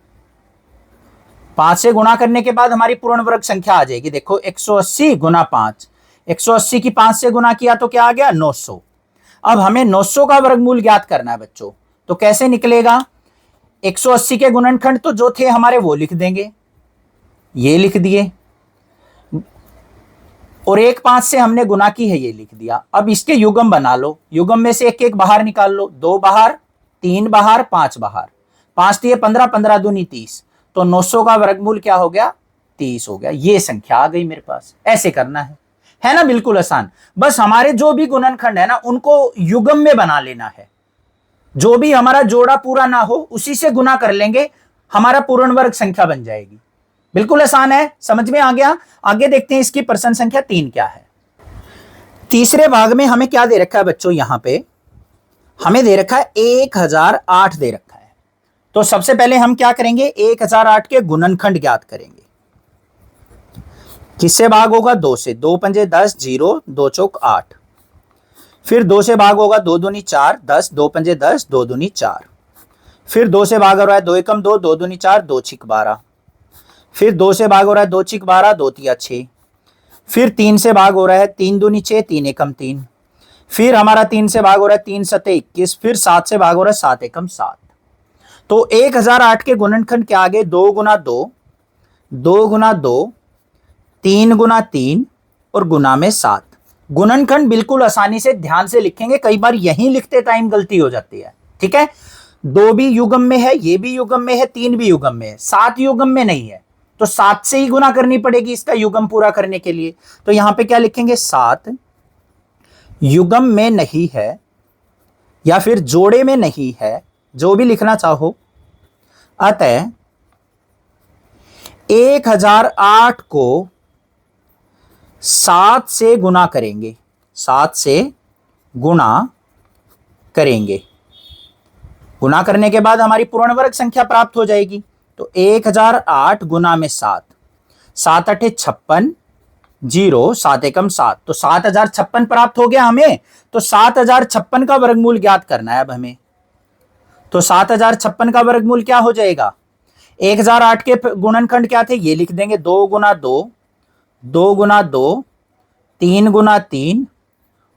5 से गुणा करने के बाद हमारी पूर्ण वर्ग संख्या आ जाएगी। देखो 180 गुना 5, 180 की 5 से गुना किया तो क्या आ गया 900। अब हमें 900 का वर्गमूल ज्ञात करना है बच्चों। तो कैसे निकलेगा, 180 के गुणनखंड तो जो थे हमारे वो लिख देंगे, ये लिख दिए, और एक 5 से हमने गुना की है, ये लिख दिया। अब इसके युग्म बना लो, युग्म में से एक एक बाहर निकाल लो, 2 बाहर, 3 बाहर, 5 बाहर, 5 दिए 15, 15 दूनी 30, तो 900 का वर्गमूल क्या हो गया 30 हो गया। ये संख्या आ गई मेरे पास। ऐसे करना है ना, बिल्कुल आसान। बस हमारे जो भी गुणनखंड है ना उनको युग्म में बना लेना है, जो भी हमारा जोड़ा पूरा ना हो उसी से गुना कर लेंगे, हमारा पूर्ण वर्ग संख्या बन जाएगी। बिल्कुल आसान है, समझ में आ गया। आगे देखते हैं इसकी प्रश्न संख्या 3 क्या है। तीसरे भाग में हमें क्या दे रखा है बच्चों, यहां पे हमें दे रखा है 1008 दे रखा है। तो सबसे पहले हम क्या करेंगे, 1008 के गुणनखंड ज्ञात करेंगे। किससे भाग होगा, 2 से, 2 पंजे 10, 0, 2 चौक 8। फिर 2 से भाग होगा, 2 दूनी 4, 10, 2 पंजे 10, 2 दूनी 4। फिर 2 से भाग हो रहा है 2 एकम 2, 2 दूनी 4, 2 छिक 12। फिर 2 से भाग हो रहा है 2 छिक 12, 2 तिया 6। फिर 3 से भाग हो रहा है 3 दूनी 6, 3 एकम 3। फिर हमारा 3 से भाग हो रहा है 3 सते 21। फिर 7 से भाग हो रहा है 7 एकम 7। तो 1008 के गुणनखंड के आगे 2 गुना 2, 2 गुना 2, 3 गुना 3 और गुना में 7। गुणनखंड बिल्कुल आसानी से ध्यान से लिखेंगे, कई बार यहीं लिखते टाइम गलती हो जाती है। ठीक है, 2 भी युग्म में है, ये भी युग्म में है, 3 भी युग्म में है, 7 युग्म में नहीं है, तो 7 से ही गुना करनी पड़ेगी इसका युग्म पूरा करने के लिए। तो यहां पे क्या लिखेंगे, 7 युग्म में नहीं है या फिर जोड़े में नहीं है, जो भी लिखना चाहो। अतः 1008 को 7 से गुना करेंगे, 7 से गुना करेंगे। गुना करने के बाद हमारी पूर्ण वर्ग संख्या प्राप्त हो जाएगी। तो 1008 गुना में 7, 7 अठे 56, 0, 7 एकम 7, तो 7056 प्राप्त हो गया हमें। तो 7056 का वर्गमूल ज्ञात करना है अब हमें। तो 7056 का वर्गमूल क्या हो जाएगा, 1008 के गुणनखंड क्या थे, ये लिख देंगे, 2 गुना 2, 2 गुना 2, 3 गुना 3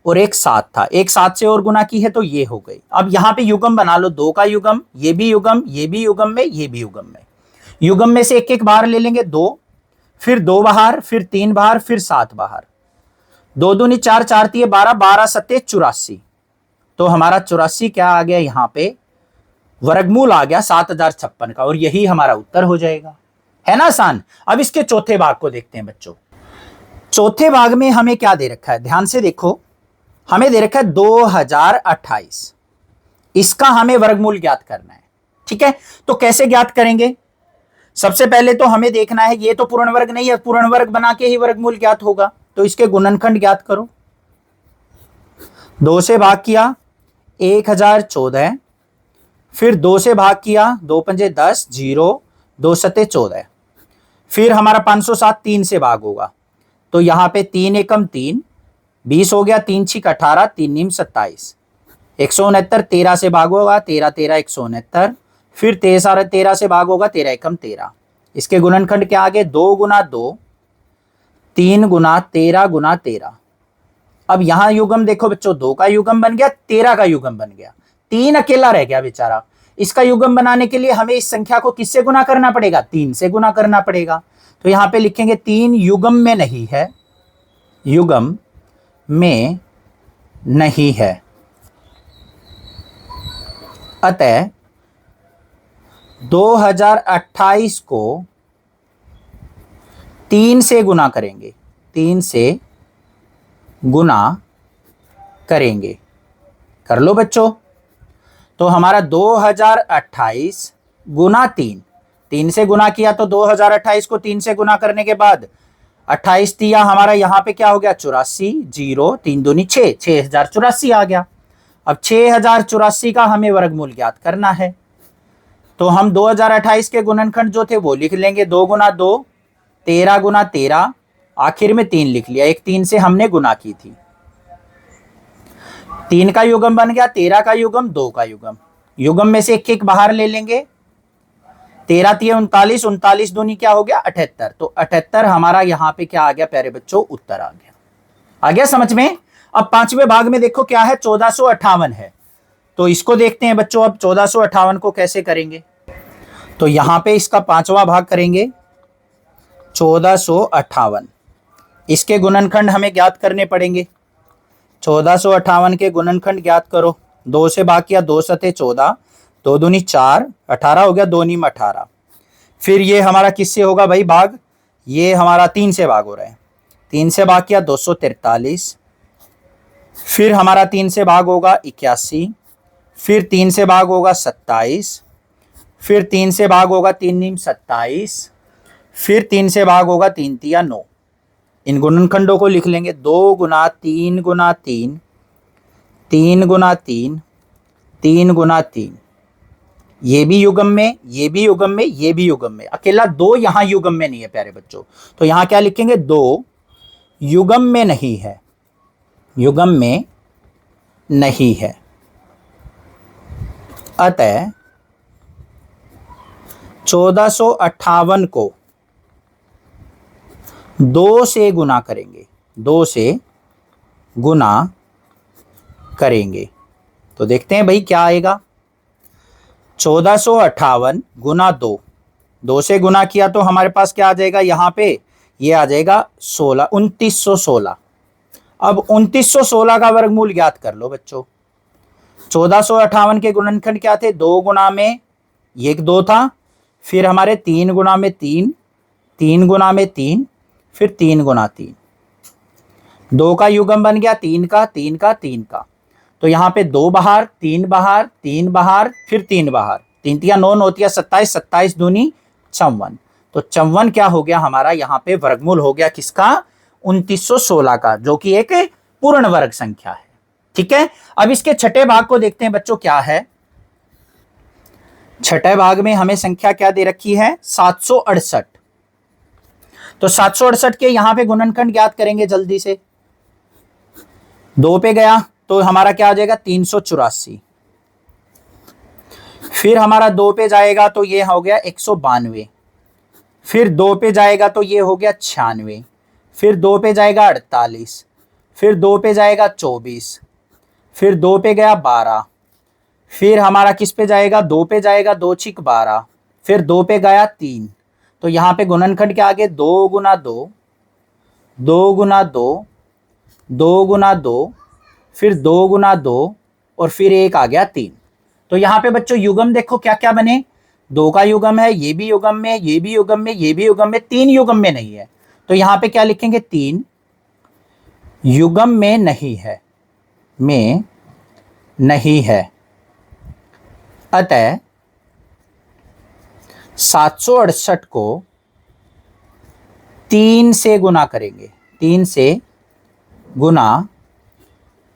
और एक 7 था, एक 7 से और गुना की है तो ये हो गई। अब यहां पे युग्म बना लो, 2 का युग्म, ये भी युग्म, ये भी युग्म में, ये भी युग्म में। युग्म में से एक एक बाहर ले लेंगे, 2, फिर 2 बाहर, फिर 3 बाहर, फिर 7 बाहर, 2 दूनी 4, 4 तिये 12, 12 सत्ते 84। तो हमारा 84 क्या आ गया, यहां पे वर्गमूल आ गया 7056 का, और यही हमारा उत्तर हो जाएगा। है ना आसान। अब इसके चौथे भाग को देखते हैं बच्चों। चौथे भाग में हमें क्या दे रखा है, ध्यान से देखो, हमें दे रखा है 2028। इसका हमें वर्गमूल ज्ञात करना है। ठीक है, तो कैसे ज्ञात करेंगे, सबसे पहले तो हमें देखना है, ये तो पूर्ण वर्ग नहीं है, पूर्ण वर्ग बना के ही वर्गमूल ज्ञात होगा। तो इसके गुणनखंड ज्ञात करो। 2 से भाग किया 1014, फिर 2 से भाग किया, 2 पंजे 10, 0, 2 सते 14। फिर हमारा 507 3 से भाग होगा, तो यहां पे 3 एकम 3, 20 हो गया, 3 छिक 18, 3 नीम 27, 169 13 से भाग होगा, 13 13 169। फिर 13 से भाग होगा, 13 एकम 13। इसके गुणनखंड के आगे 2 गुना 2, 3 गुना 13 गुना 13। अब यहां युग्म देखो बच्चों, 2 का युग्म बन गया, 13 का युग्म बन गया, 3 अकेला रह गया बेचारा। इसका युग्म बनाने के लिए हमें इस संख्या को किससे गुना करना पड़ेगा, 3 से गुना करना पड़ेगा। तो यहां पे लिखेंगे 3 युग्म में नहीं है, युग्म में नहीं है। अतः 2028 को 3 से गुना करेंगे, 3 से गुना करेंगे। कर लो बच्चों। तो हमारा 2028 गुना 3, 3 से गुना किया तो 2028 को 3 से गुना करने के बाद 28 दिया, हमारा यहां पे क्या हो गया 84, 0, 3 दूनी 6, 6084 आ गया। अब 6084 का हमें वर्गमूल ज्ञात करना है। तो हम 2028 के गुणनखंड जो थे वो लिख लेंगे, 2 गुना 2, 13 गुना 13, आखिर में 3 लिख लिया, एक 3 से हमने गुना की थी। 3 का युग्म बन गया, 13 का युग्म, 2 का युग्म, युग्म में से एक एक बाहर ले लेंगे, 13 तिये 39, 39 दूनी क्या हो गया 78। तो 78 हमारा यहां पे क्या आ गया प्यारे बच्चों, उत्तर आ गया समझ में। अब पांचवें भाग में देखो क्या है, 1458 है। तो इसको देखते हैं बच्चों, अब 1458 को कैसे करेंगे। तो यहां पे इसका पांचवा भाग करेंगे 1458। इसके गुणनखंड हमें ज्ञात करने पड़ेंगे। 1458 के गुणनखंड ज्ञात करो। 2 से भाग किया, 2 सते 14, 2 दूनी 4, 18 हो गया, 2 नीम 18। फिर ये हमारा किससे होगा भाई भाग, ये हमारा 3 से भाग हो रहा है। 3 से भाग किया 243, फिर हमारा 3 से भाग होगा 81, फिर 3 से भाग होगा 27, फिर 3 से भाग होगा 3 नीम 27, फिर 3 से भाग होगा 3 तिया 9। इन गुणनखंडों को लिख लेंगे, 2 गुना 3 गुना 3, 3 गुना 3, 3 गुना 3। ये भी युग्म में, ये भी युग्म में, ये भी युग्म में, अकेला 2 यहां युग्म में नहीं है प्यारे बच्चों। तो यहां क्या लिखेंगे, 2 युग्म में नहीं है, युग्म में नहीं है। अतः 1458 को 2 से गुना करेंगे, 2 से गुना करेंगे। तो देखते हैं भाई क्या आएगा। 1458 गुना 2, 2 से गुना किया तो हमारे पास क्या आ जाएगा, यहां पे ये आ जाएगा 16, 2916। अब 2916 का वर्गमूल ज्ञात कर लो बच्चों। 1458 के गुणनखंड क्या थे, 2 गुना में ये 2 था, फिर हमारे 3 गुना में 3, 3 गुना में 3, फिर 3 गुना 3। 2 का युग्म बन गया 3 का, 3 का, 3 का। तो यहां पे 2 बाहर, 3 बाहर, 3 बाहर, फिर 3 बाहर, 3 तिया 9, 9 तिया 27, 27 दूनी 54। तो 54 क्या हो गया हमारा, यहां पे वर्गमूल हो गया किसका, 2916 का, जो कि एक पूर्ण वर्ग संख्या है। ठीक है, अब इसके छठे भाग को देखते हैं बच्चों क्या है। छठे भाग में हमें संख्या क्या दे रखी है, 768। तो 768 के यहां पे गुणनखंड ज्ञात करेंगे जल्दी से। 2 पे गया तो हमारा क्या आ जाएगा, 384। फिर हमारा 2 पे जाएगा तो ये हो गया 192, फिर 2 पे जाएगा तो ये हो गया 96, फिर 2 पे जाएगा 48, फिर 2 पे जाएगा 24, फिर 2 पे गया 12, फिर हमारा किस पे जाएगा, 2 पे जाएगा, 2 छिक 12, फिर 2 पे गया 3। तो यहां पे गुणनखंड के आगे 2 गुना 2, 2 गुना 2, 2 गुना 2, फिर 2 गुना 2, और फिर एक आ गया 3। तो यहां पे बच्चों युग्म देखो क्या क्या बने, 2 का युग्म है, ये भी युग्म में, ये भी युग्म में, ये भी युग्म में, 3 युग्म में नहीं है। तो यहां पे क्या लिखेंगे, 3 युग्म में नहीं है, में नहीं है। अतः 768 को 3 से गुना करेंगे, 3 से गुना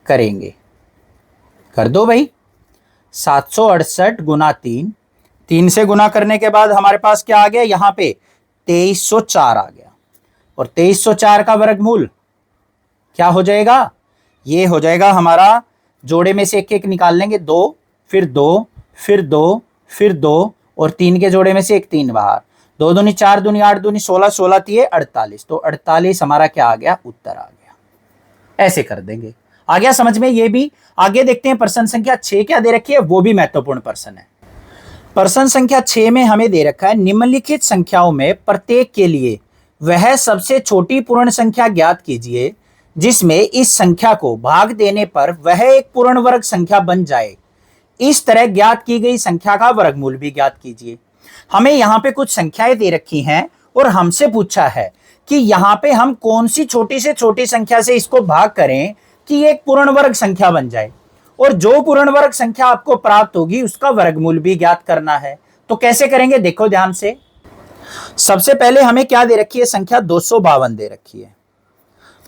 करेंगे। कर दो भाई, 768 गुना 3, 3 से गुना करने के बाद हमारे पास क्या आ गया, यहां पे 2304 आ गया। और 2304 का वर्गमूल क्या हो जाएगा, ये हो जाएगा हमारा, जोड़े में से एक एक निकाल लेंगे, 2, फिर 2, फिर 2, फिर 2, और 3 के जोड़े में से एक 3 बाहर, 2 दूनी 4 दूनी 8 दूनी 16, 16 तिये 48। तो 48 हमारा क्या आ गया, उत्तर आ गया। ऐसे कर देंगे, आ गया समझ में ये भी। आगे देखते हैं प्रश्न संख्या 6 क्या दे रखी है, वो भी महत्वपूर्ण प्रश्न है। प्रश्न संख्या 6 में हमें दे रखा है, निम्नलिखित संख्याओं में प्रत्येक के लिए वह सबसे छोटी पूर्ण संख्या ज्ञात कीजिए जिसमें इस संख्या को भाग देने पर वह एक पूर्ण वर्ग संख्या बन जाए। इस तरह ज्ञात की गई संख्या का वर्गमूल भी ज्ञात कीजिए। हमें यहाँ पे कुछ संख्याएं दे रखी हैं और हमसे पूछा है कि यहाँ पे हम कौन सी छोटी से छोटी संख्या से इसको भाग करें कि एक पूर्ण वर्ग संख्या बन जाए, और जो पूर्ण वर्ग संख्या आपको प्राप्त होगी उसका वर्गमूल भी ज्ञात करना है। तो कैसे करेंगे, देखो ध्यान से। सबसे पहले हमें क्या दे रखी है, संख्या 252 दे रखी है।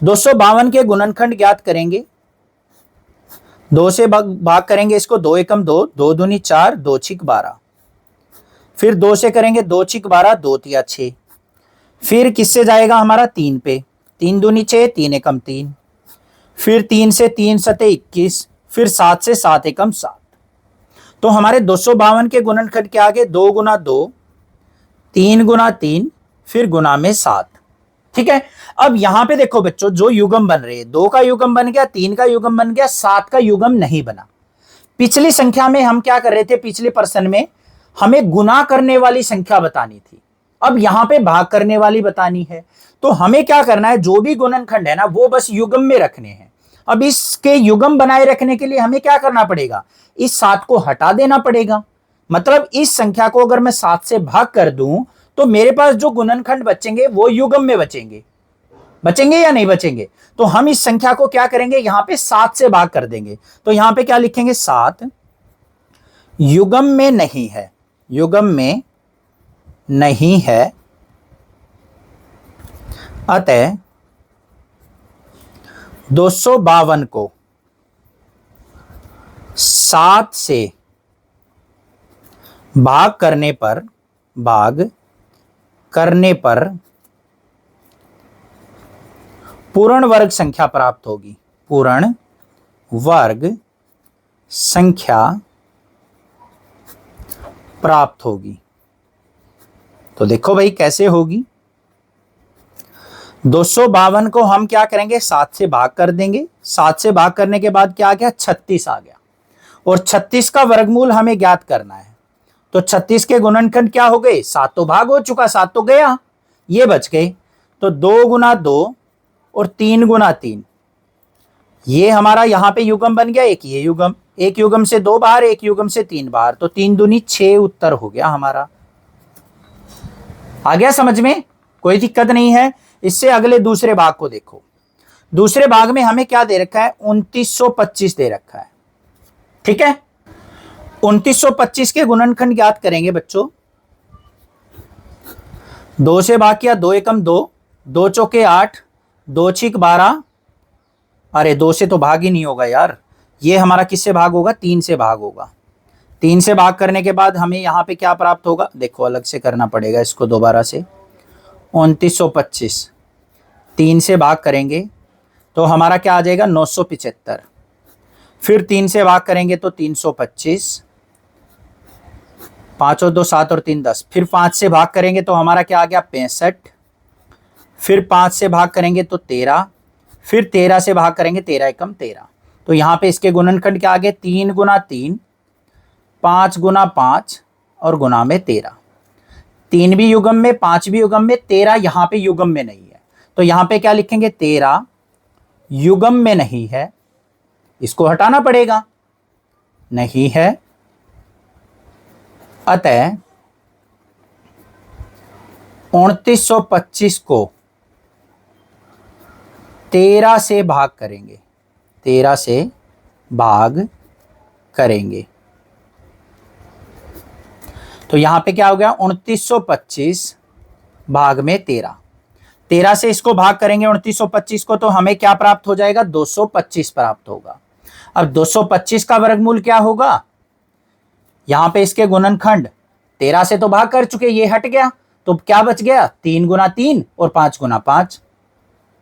252 के गुणनखंड ज्ञात करेंगे, 2 से भाग करेंगे इसको, 2 एकम 2, 2 दूनी 4, 2 छिक 12, फिर 2 से करेंगे 2 छिक 12, 2 तिया 6, फिर किससे जाएगा हमारा 3 पे, 3 दूनी 6, 3 एकम 3, फिर 3 से 3 सते 21, फिर 7 से 7 एकम 7। तो हमारे 252 के गुणनखंड के आगे 2 गुना 2, 3 गुना 3 फिर गुना में 7। ठीक है, अब यहां पे देखो बच्चों, जो युग्म बन रहे हैं, 2 का युग्म बन गया, 3 का युग्म बन गया, 7 का युग्म नहीं बना। पिछली संख्या में हम क्या कर रहे थे, पिछले प्रश्न में हमें गुना करने वाली संख्या बतानी थी, अब यहां पे भाग करने वाली बतानी है। तो हमें क्या करना है, जो भी गुणनखंड है ना वो बस युग्म में रखने हैं। अब इसके युग्म बनाए रखने के लिए हमें क्या करना पड़ेगा, इस 7 को हटा देना पड़ेगा। मतलब इस संख्या को अगर मैं 7 से भाग कर दूं तो मेरे पास जो गुणनखंड बचेंगे वो युग्म में बचेंगे। बचेंगे या नहीं बचेंगे? तो हम इस संख्या को क्या करेंगे, यहां पे 7 से भाग कर देंगे। तो यहां पे क्या लिखेंगे, 7 युग्म में नहीं है, युग्म में नहीं है, अतः 252 को 7 से भाग करने पर पूर्ण वर्ग संख्या प्राप्त होगी, पूर्ण वर्ग संख्या प्राप्त होगी। तो देखो भाई कैसे होगी, 252 को हम क्या करेंगे, 7 से भाग कर देंगे। 7 से भाग करने के बाद क्या आ गया, 36 आ गया, और 36 का वर्गमूल हमें ज्ञात करना है। तो 36 के गुणनखंड क्या हो गए, 7 तो भाग हो चुका, 7 तो गया, ये बच गए। तो 2 गुना 2 और 3 गुना 3, ये हमारा यहां पे युग्म बन गया, एक ये युग्म, एक युग्म से 2 बाहर, एक युग्म से 3 बाहर, तो 3 दूनी 6 उत्तर हो गया हमारा। आ गया समझ में, कोई दिक्कत नहीं है। इससे अगले दूसरे भाग को देखो। दूसरे भाग में हमें क्या दे रखा है, 2925 दे रखा है। ठीक है, 2925 के गुणनखंड ज्ञात करेंगे बच्चों। 2 से भाग किया, 2 एकम 2, 2 चौके 8, 2 छिक 12, अरे 2 से तो भाग ही नहीं होगा यार, ये हमारा किससे भाग होगा, 3 से भाग होगा। 3 से भाग करने के बाद हमें यहाँ पे क्या प्राप्त होगा, देखो अलग से करना पड़ेगा इसको दोबारा से। 2925 3 से भाग करेंगे तो हमारा क्या आ जाएगा, 975। फिर 3 से भाग करेंगे तो 325, 5 और 2 7 और 3 10। फिर 5 से भाग करेंगे तो हमारा क्या आ गया, 65। फिर 5 से भाग करेंगे तो 13। फिर 13 से भाग करेंगे, 13 एकम 13। तो यहाँ पे इसके गुणनखंड क्या आ गए, 3 गुना 3, 5 गुना 5 और गुना में 13। 3 भी युग्म में, 5 भी युग्म में, 13 यहाँ पे युग्म में नहीं है। तो यहाँ पे क्या लिखेंगे, 13 युग्म में नहीं है, इसको हटाना पड़ेगा, नहीं है, अतः 2925 को 13 से भाग करेंगे, 13 से भाग करेंगे। तो यहां पे क्या हो गया, 2925 भाग में 13, 13 से इसको भाग करेंगे 2925 को, तो हमें क्या प्राप्त हो जाएगा, 225 प्राप्त होगा। अब 225 का वर्गमूल क्या होगा, यहां पे इसके गुणनखंड 13 से तो भाग कर चुके, ये हट गया, तो क्या बच गया, 3 गुना 3 और 5 गुना 5,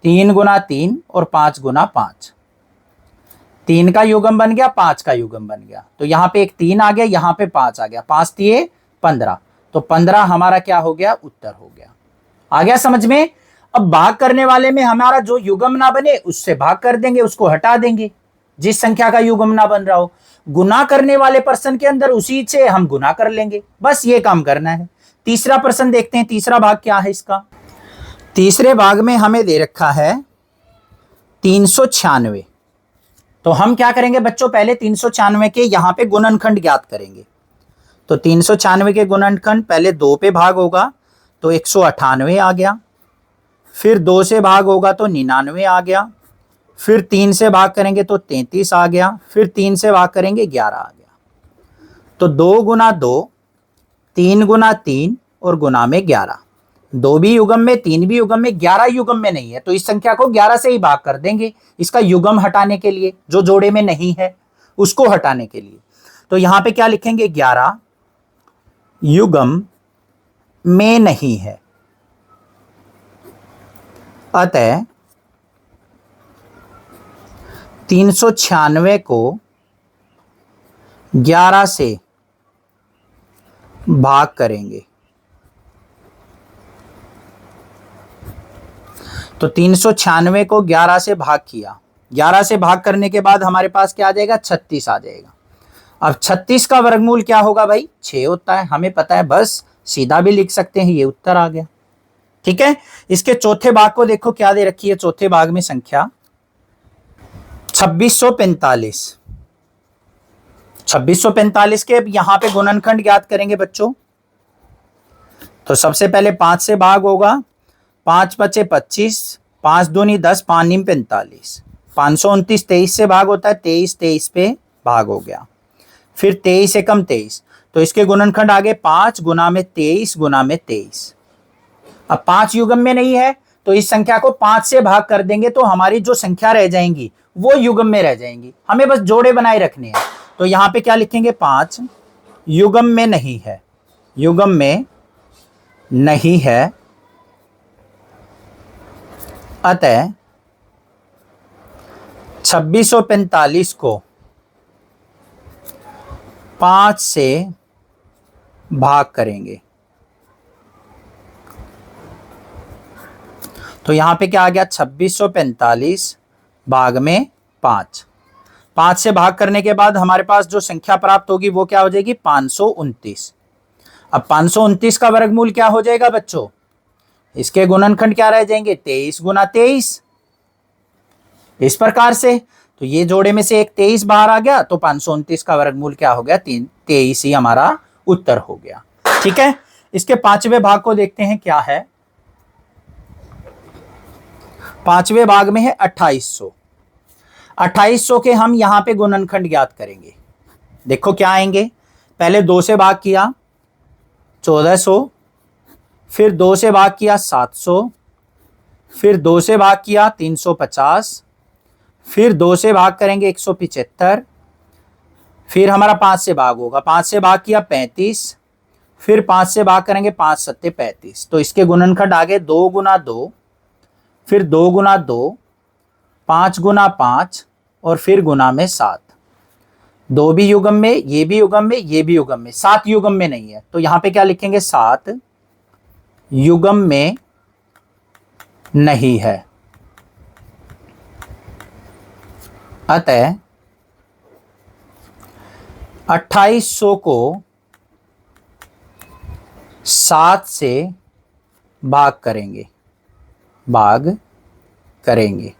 3 गुना 3 और 5 गुना 5। 3 का युग्म बन गया, 5 का युग्म बन गया, तो यहां पे एक 3 आ गया, यहां पे 5 आ गया, 5 दिए 15, तो 15 हमारा क्या हो गया, उत्तर हो गया। आ गया समझ में। अब भाग करने वाले में हमारा जो युग्म ना बने उससे भाग कर देंगे, उसको हटा देंगे, जिस संख्या का युग्म ना बन रहा हो। गुना करने वाले प्रश्न के अंदर उसी से हम गुना कर लेंगे, बस ये काम करना है। तीसरा प्रश्न देखते हैं, तीसरा भाग क्या है इसका। तीसरे भाग में हमें दे रखा है 396। तो हम क्या करेंगे बच्चों, पहले 396 के यहां पे गुणनखंड ज्ञात करेंगे। तो 396 के गुणनखंड पहले 2 पे भाग होगा तो 198 आ गया, फिर 2 से भाग होगा तो 99 आ गया, फिर 3 से भाग करेंगे तो 33 आ गया, फिर 3 से भाग करेंगे 11 आ गया। तो 2 गुना 2, 3 गुना 3 और गुना में 11, 2 भी युग्म में, 3 भी युग्म में, 11 युग्म में नहीं है, तो इस संख्या को 11 से ही भाग कर देंगे, इसका युग्म हटाने के लिए, जो जोड़े में नहीं है उसको हटाने के लिए। तो यहां पे क्या लिखेंगे, 11 युग्म में नहीं है, अतः 396 को 11 से भाग करेंगे। तो 396 को 11 से भाग किया, 11 से भाग करने के बाद हमारे पास क्या आ जाएगा, 36 आ जाएगा। अब 36 का वर्गमूल क्या होगा भाई, 6 होता है, हमें पता है, बस सीधा भी लिख सकते हैं, ये उत्तर आ गया। ठीक है, इसके चौथे भाग को देखो क्या दे रखी है, चौथे भाग में संख्या 2645। 2645 के यहां पे गुणनखंड ज्ञात करेंगे बच्चों। तो सबसे पहले 5 से भाग होगा, 5 बचे 25, 5 दूनी 10, 5 नीम 45, 529 23 से भाग होता है, 23 23 पे भाग हो गया, फिर 23 एकम 23, तो इसके गुणनखंड आगे 5 गुना में 23 गुना में 23। अब 5 युग्म में नहीं है तो इस संख्या को 5 से भाग कर देंगे तो हमारी जो संख्या रह जाएंगी वो युग्म में रह जाएंगी, हमें बस जोड़े बनाए रखने हैं। तो यहां पे क्या लिखेंगे, 5 युग्म में नहीं है, युग्म में नहीं है, अतः 2645 को 5 से भाग करेंगे। तो यहां पे क्या आ गया, 2645 भाग में 5, 5 से भाग करने के बाद हमारे पास जो संख्या प्राप्त होगी वो क्या हो जाएगी, 529। अब 529 का वर्गमूल क्या हो जाएगा बच्चों, इसके गुणनखंड क्या रह जाएंगे, 23 गुना 23, इस प्रकार से। तो ये जोड़े में से एक 23 बाहर आ गया, तो 529 का वर्गमूल क्या हो गया, 23 ही हमारा उत्तर हो गया। ठीक है, इसके पांचवें भाग को देखते हैं क्या है। पांचवें भाग में है 2800। 2800 के हम यहां पे गुणनखंड ज्ञात करेंगे। देखो क्या आएंगे, पहले 2 से भाग किया 1400, फिर 2 से भाग किया 700, फिर 2 से भाग किया 350, फिर 2 से भाग करेंगे 175, फिर हमारा 5 से भाग होगा, 5 से भाग किया 35, फिर 5 से भाग करेंगे 5 सत्ते 35। तो इसके गुणनखंड आगे 2 गुना 2, फिर 2 गुना 2, 5 गुना 5 और फिर गुना में 7। 2 भी युग्म में, ये भी युग्म में, ये भी युग्म में, 7 युग्म में नहीं है। तो यहां पे क्या लिखेंगे, 7 युग्म में नहीं है, अतः 2800 को 7 से भाग करेंगे, भाग करेंगे।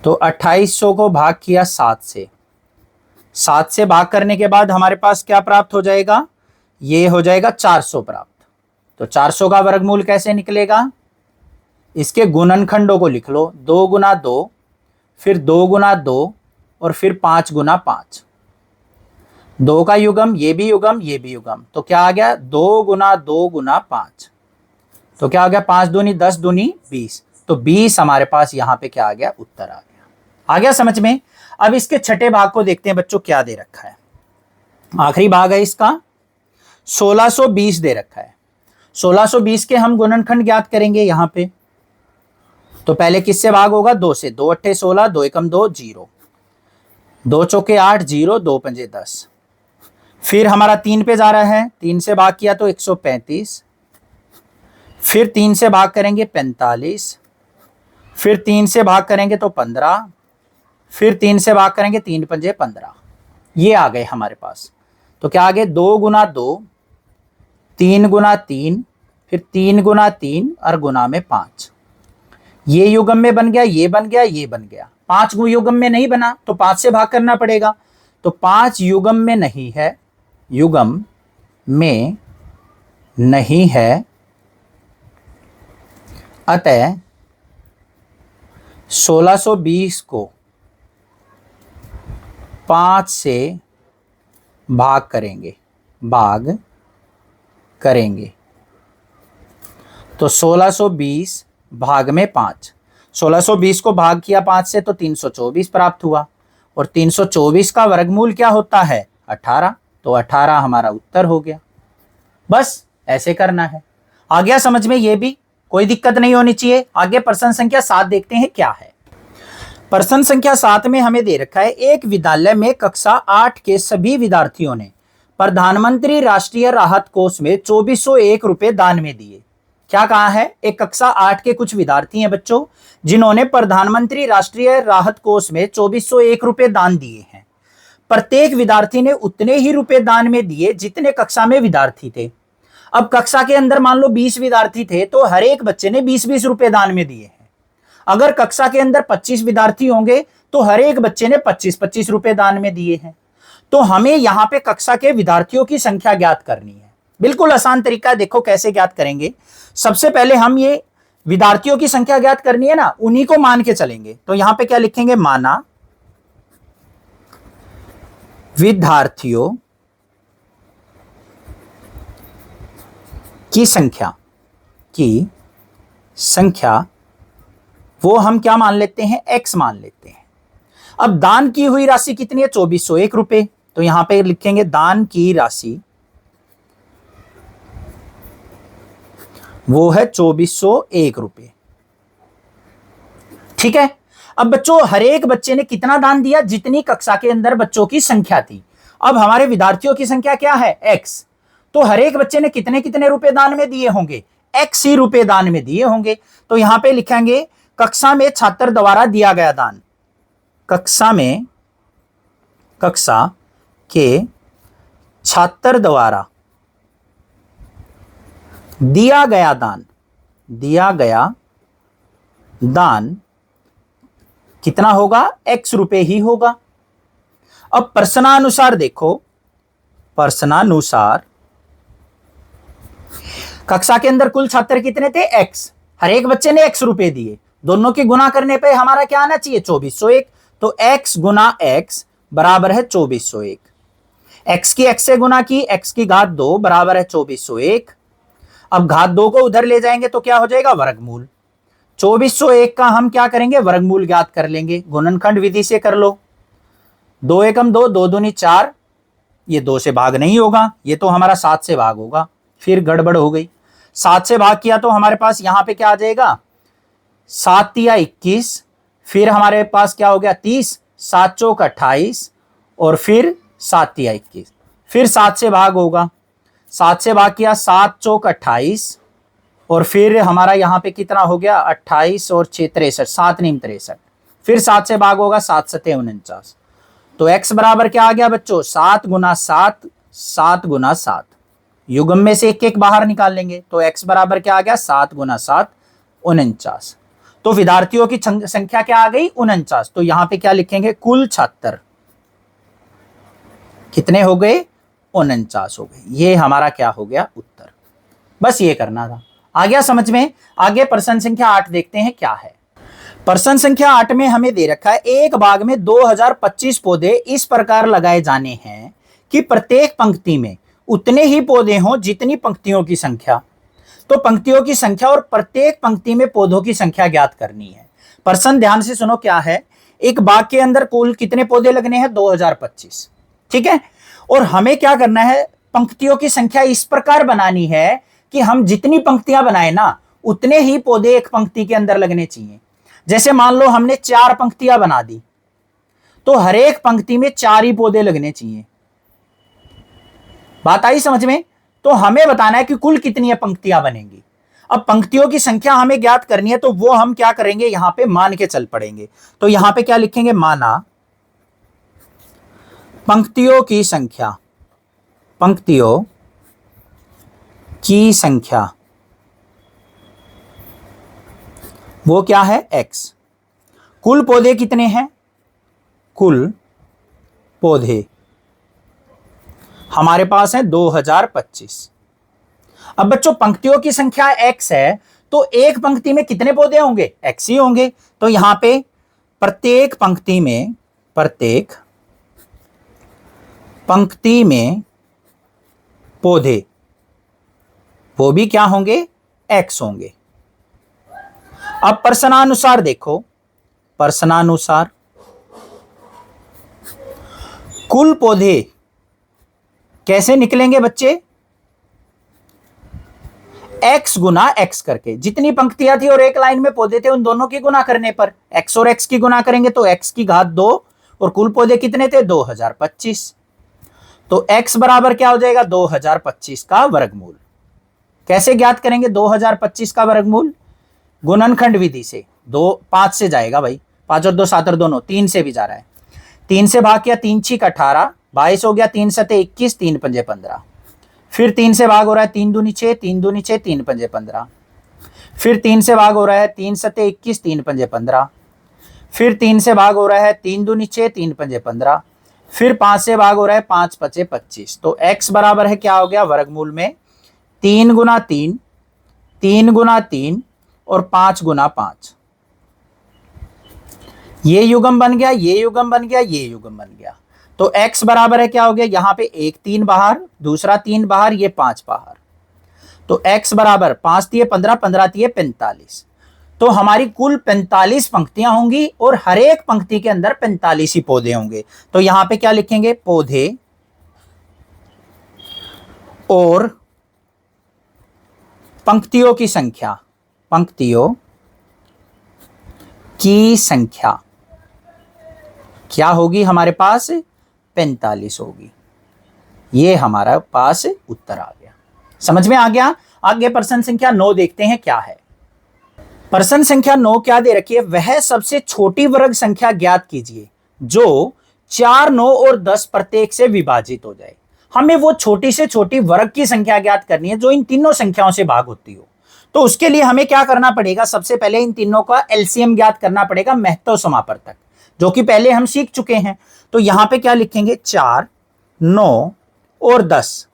तो 2800 को भाग किया 7 से, 7 से भाग करने के बाद हमारे पास क्या प्राप्त हो जाएगा, ये हो जाएगा 400 प्राप्त। तो 400 का वर्गमूल कैसे निकलेगा, इसके गुणनखंडों को लिख लो, 2 गुना 2, फिर 2 गुना 2 और फिर 5 गुना 5। 2 का युग्म, ये भी युग्म, ये भी युग्म, तो क्या आ गया, 2 गुना 2 गुना 5। तो क्या आ गया, 5 दूनी 10 दूनी 20। तो 20 हमारे पास यहां पे क्या आ गया, उत्तर आ गया समझ में। अब इसके छठे भाग को देखते हैं बच्चों, क्या दे रखा है। आखिरी भाग है इसका, 1620 दे रखा है। 1620 के हम गुणनखंड ज्ञात करेंगे यहां पे। तो पहले किससे भाग होगा, 2 से, 2 अट्ठे 16, 2 एकम 2, 0, 2 चौके 8, 0, 2 पंजे 10। फिर हमारा 3 पे जा रहा है, 3 से भाग किया तो 135, फिर 3 से भाग करेंगे 45, फिर 3 से भाग करेंगे तो 15, फिर 3 से भाग करेंगे, 3 पंजे 15। ये आ गए हमारे पास। तो क्या आ गए, 2 गुना 2, 3 गुना 3, फिर 3 गुना 3 और गुना में 5। ये युग्म में बन गया, ये बन गया, ये बन गया। 5 युग्म में नहीं बना तो 5 से भाग करना पड़ेगा। तो 5 युग्म में नहीं है, युग्म में नहीं है, अतः 1620 को 5 से भाग करेंगे, भाग करेंगे। तो 1620 भाग में 5, 1620 को भाग किया 5 से तो 324 प्राप्त हुआ, और 324 का वर्गमूल क्या होता है, 18। तो 18 हमारा उत्तर हो गया। बस ऐसे करना है। आ गया समझ में, ये भी कोई दिक्कत नहीं होनी चाहिए। आगे प्रश्न संख्या 7 देखते हैं क्या है। प्रश्न संख्या 7 में हमें दे रखा है, एक विद्यालय में कक्षा 8 के सभी विद्यार्थियों ने प्रधानमंत्री राष्ट्रीय राहत कोष में 2401 रुपए दान में दिए। क्या कहा है? एक कक्षा 8 के कुछ विद्यार्थी हैं बच्चों, जिन्होंने प्रधानमंत्री राष्ट्रीय राहत कोष में 2401 रुपए दान दिए हैं। प्रत्येक विद्यार्थी ने उतने ही रुपए दान में दिए जितने कक्षा में विद्यार्थी थे। अब कक्षा के अंदर मान लो 20 विद्यार्थी थे, तो हर एक बच्चे ने 20-20 रुपए दान में दिए हैं। अगर कक्षा के अंदर 25 विद्यार्थी होंगे तो हर एक बच्चे ने 25-25 रुपए दान में दिए हैं। तो हमें यहां पे कक्षा के विद्यार्थियों की संख्या ज्ञात करनी है। बिल्कुल आसान तरीका है, देखो कैसे ज्ञात करेंगे। सबसे पहले हम ये विद्यार्थियों की संख्या ज्ञात करनी है ना, उन्हीं को मान के चलेंगे। तो यहां पे क्या लिखेंगे? माना विद्यार्थियों की संख्या वो हम क्या मान लेते हैं? x मान लेते हैं। अब दान की हुई राशि कितनी है? 2401 रुपए। तो यहां पे लिखेंगे दान की राशि वो है 2401 रुपए। ठीक है। अब बच्चों हर एक बच्चे ने कितना दान दिया? जितनी कक्षा के अंदर बच्चों की संख्या थी। अब हमारे विद्यार्थियों की संख्या क्या है? x। तो हर एक बच्चे ने कितने कितने रुपए दान में दिए होंगे? x ही रुपए दान में दिए होंगे। तो यहां पे लिखेंगे कक्षा में छात्र द्वारा दिया गया दान। कक्षा के छात्र द्वारा दिया गया दान कितना होगा? x रुपए ही होगा। अब प्रश्नानुसार देखो, प्रश्नानुसार कक्षा के अंदर कुल छात्र कितने थे? x। हर एक बच्चे ने x रुपए दिए। दोनों की गुना करने पे हमारा क्या आना चाहिए? 2401। तो x गुना x बराबर है 2401। x की x से गुना की, x की घात 2 बराबर है 2401। अब घात 2 को उधर ले जाएंगे तो क्या हो जाएगा? वर्गमूल। 2401 का हम क्या करेंगे? वर्गमूल ज्ञात कर लेंगे। गुणनखंड विधि से कर लो। 2 एकम 2, 2 दूनी 4। ये 2 से भाग नहीं होगा, ये तो हमारा 7 से भाग होगा। फिर गड़बड़ हो गई। 7 से भाग किया तो हमारे पास यहां पे क्या आ जाएगा? 7 तिया 21। फिर हमारे पास क्या हो गया? 30। 7 चौक 28 और फिर 7 तिया 21। फिर 7 से भाग होगा। 7 से भाग किया, 7 चौक 28 और फिर हमारा यहां पे कितना हो गया? 28 और 6 63। 7 नीम 63। फिर 7 से भाग होगा, 7 सते 49। तो x बराबर क्या आ गया बच्चों? 7 गुना 7, 7 गुना 7। युग्म में से एक एक बाहर निकाल लेंगे तो x बराबर क्या आ गया? 7 गुना 7 49। तो विद्यार्थियों की संख्या क्या आ गई? 49। तो यहां पे क्या लिखेंगे? कुल छात्र कितने हो गए? 49 हो गए। ये हमारा क्या हो गया? उत्तर। बस ये करना था। आ गया समझ में? आगे प्रश्न संख्या 8 देखते हैं क्या है। प्रश्न संख्या 8 में हमें दे रखा है एक बाग में 2025 पौधे इस प्रकार लगाए जाने हैं कि प्रत्येक पंक्ति में उतने ही पौधे हों जितनी पंक्तियों की संख्या। तो पंक्तियों की संख्या और प्रत्येक पंक्ति में पौधों की संख्या ज्ञात करनी है। प्रश्न ध्यान से सुनो क्या है। एक बाग के अंदर कुल कितने पौधे लगने हैं? 2025। ठीक है। और हमें क्या करना है? पंक्तियों की संख्या इस प्रकार बनानी है कि हम जितनी पंक्तियां बनाए ना, उतने ही पौधे एक पंक्ति के अंदर लगने चाहिए। जैसे मान लो हमने 4 पंक्तियां बना दी, तो हर एक पंक्ति में 4 ही पौधे लगने चाहिए। बात आई समझ में? तो हमें बताना है कि कुल कितनी पंक्तियां बनेंगी। अब पंक्तियों की संख्या हमें ज्ञात करनी है, तो वो हम क्या करेंगे? यहां पे मान के चल पड़ेंगे। तो यहां पे क्या लिखेंगे? माना पंक्तियों की संख्या, पंक्तियों की संख्या वो क्या है? x। कुल पौधे कितने हैं? कुल पौधे हमारे पास है 2025। अब बच्चों पंक्तियों की संख्या x है, तो एक पंक्ति में कितने पौधे होंगे? x ही होंगे। तो यहां पे प्रत्येक पंक्ति में पौधे वो भी क्या होंगे? x होंगे। अब प्रश्नानुसार देखो, प्रश्नानुसार कुल पौधे कैसे निकलेंगे बच्चे? x गुना x करके। जितनी पंक्तियां थी और एक लाइन में पौधे थे, उन दोनों की गुना करने पर x और x की गुना करेंगे तो x की घात 2 और कुल पौधे कितने थे? 2025। तो x बराबर क्या हो जाएगा? 2025 का वर्गमूल। कैसे ज्ञात करेंगे 2025 का वर्गमूल? गुणनखंड विधि से। 5 से जाएगा भाई, 5 और 2 7 और 2 9, 3 से भी जा रहा है। 3 से भाग किया, 3 6 18, 22 हो गया, 3 सते 21, 3 पंजे 15। फिर 3 से भाग हो रहा है, 3 दूनी 6, 3 दूनी 6, 3 पंजे 15। फिर 3 से भाग हो रहा है, 3 सते 21, 3 पंजे 15। फिर 3 से भाग हो रहा है, 3 दूनी 6, 3 पंजे 15। फिर 5 से भाग हो रहा है, 5 पचे 25। तो x बराबर है क्या हो गया वर्गमूल में 3 गुना 3, 3 गुना 3 और 5 गुना 5। ये युग्म बन गया, ये युग्म बन गया, ये युग्म बन गया। तो x बराबर है क्या हो गया, यहां पे एक 3 बाहर, दूसरा 3 बाहर, ये 5 बाहर। तो x बराबर 5 दिए 15, 15 दिए 45। तो हमारी कुल 45 पंक्तियां होंगी और हर एक पंक्ति के अंदर 45 ही पौधे होंगे। तो यहां पे क्या लिखेंगे, पौधे और पंक्तियों की संख्या, पंक्तियों की संख्या क्या होगी हमारे पास, 45 होगी। ये हमारा पास उत्तर आ गया। समझ में आ गया? आगे प्रश्न संख्या 9 देखते हैं क्या है। प्रश्न संख्या 9 क्या दे रखी है, वह सबसे छोटी वर्ग संख्या ज्ञात कीजिए जो 4, 9 और 10 प्रत्येक से विभाजित हो जाए। हमें वो छोटी से छोटी वर्ग की संख्या ज्ञात करनी है जो इन तीनों संख्याओं से भाग होती हो। तो उसके लिए हमें क्या करना पड़ेगा, सबसे पहले इन तीनों का एलसीएम ज्ञात करना पड़ेगा, महत्तव समापवर्तक, जो कि पहले हम सीख चुके हैं। तो यहां पे क्या लिखेंगे, 4, 9 और 10,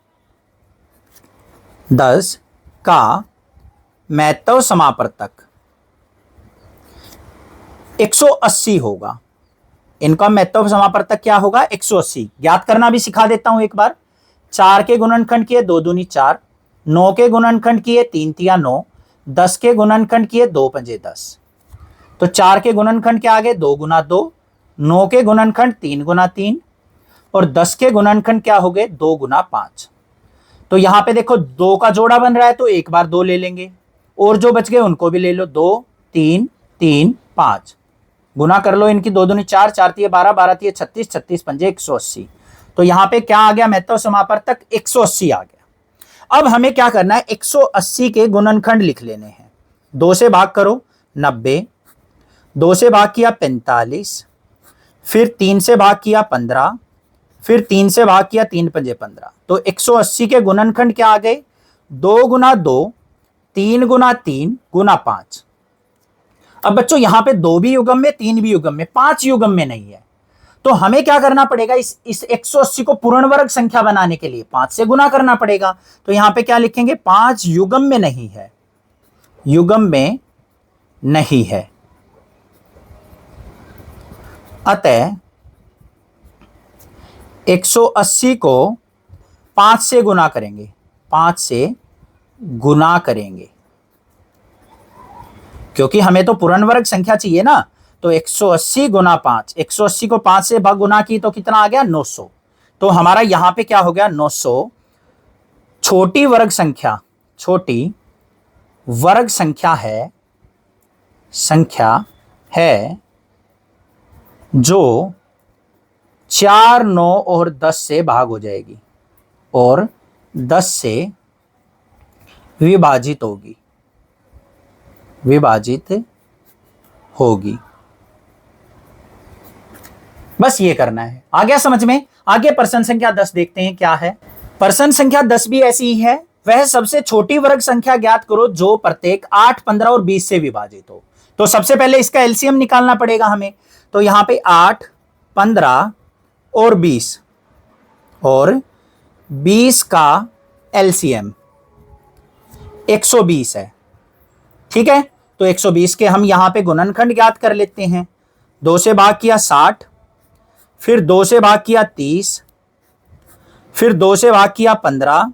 10 का महत्तव समापवर्तक 180 होगा। इनका महत्तव समापवर्तक क्या होगा, 180। ज्ञात करना भी सिखा देता हूं एक बार। 4 के गुणनखंड किए 2 दूनी 4, 9 के गुणनखंड किए 3 तिया 9, 10 के गुणनखंड किए 2 पंजे 10। तो 4 के गुणनखंड के आगे 2 गुना 2, 9 के गुणनखंड 3 गुना 3 और 10 के गुणनखंड क्या हो गए, 2 गुना 5। तो यहां पे देखो 2 का जोड़ा बन रहा है तो एक बार 2 ले लेंगे और जो बच गए उनको भी ले लो। 2 3 3 5 गुना कर लो इनकी, 2 दूनी 4, 4 तिये 12, 12 तिये 36, 36 पंजे 180। तो यहां पे क्या आ गया, महत्तव समापवर्तक 180 आ गया। अब हमें क्या करना है, 180 के गुणनखंड लिख लेने हैं। 2 से भाग करो 90, 2 से भाग किया 45, फिर 3 से भाग किया 15, फिर 3 से भाग किया 3 पंजे 15। तो 180 के गुणनखंड क्या आ गए, 2 गुना 2, 3 गुना 3 गुना 5। अब बच्चों यहां पे 2 भी युग्म में, 3 भी युग्म में, 5 युग्म में नहीं है। तो हमें क्या करना पड़ेगा, इस 180 को पूर्ण वर्ग संख्या बनाने के लिए 5 से गुना करना पड़ेगा। तो यहां पे क्या लिखेंगे, 5 युग्म में नहीं है, युग्म में नहीं है, अतः 180 को 5 से गुना करेंगे, 5 से गुना करेंगे, क्योंकि हमें तो पूर्ण वर्ग संख्या चाहिए ना। तो 180 गुना 5, 180 को 5 से भाग गुना की तो कितना आ गया, 900। तो हमारा यहां पे क्या हो गया, 900 छोटी वर्ग संख्या, छोटी वर्ग संख्या है जो 4, 9 और 10 से भाग हो जाएगी और 10 से विभाजित होगी, विभाजित होगी। बस ये करना है। आ गया समझ में? आगे प्रश्न संख्या 10 देखते हैं क्या है। प्रश्न संख्या 10 भी ऐसी ही है, वह सबसे छोटी वर्ग संख्या ज्ञात करो जो प्रत्येक 8, 15 और 20 से विभाजित हो। तो सबसे पहले इसका एलसीएम निकालना पड़ेगा हमें। तो यहां पे 8, 15 और 20 और 20 का एलसीएम 120 है। ठीक है, तो 120 के हम यहां पे गुणनखंड ज्ञात कर लेते हैं। 2 से भाग किया 60, फिर 2 से भाग किया 30, फिर 2 से भाग किया 15,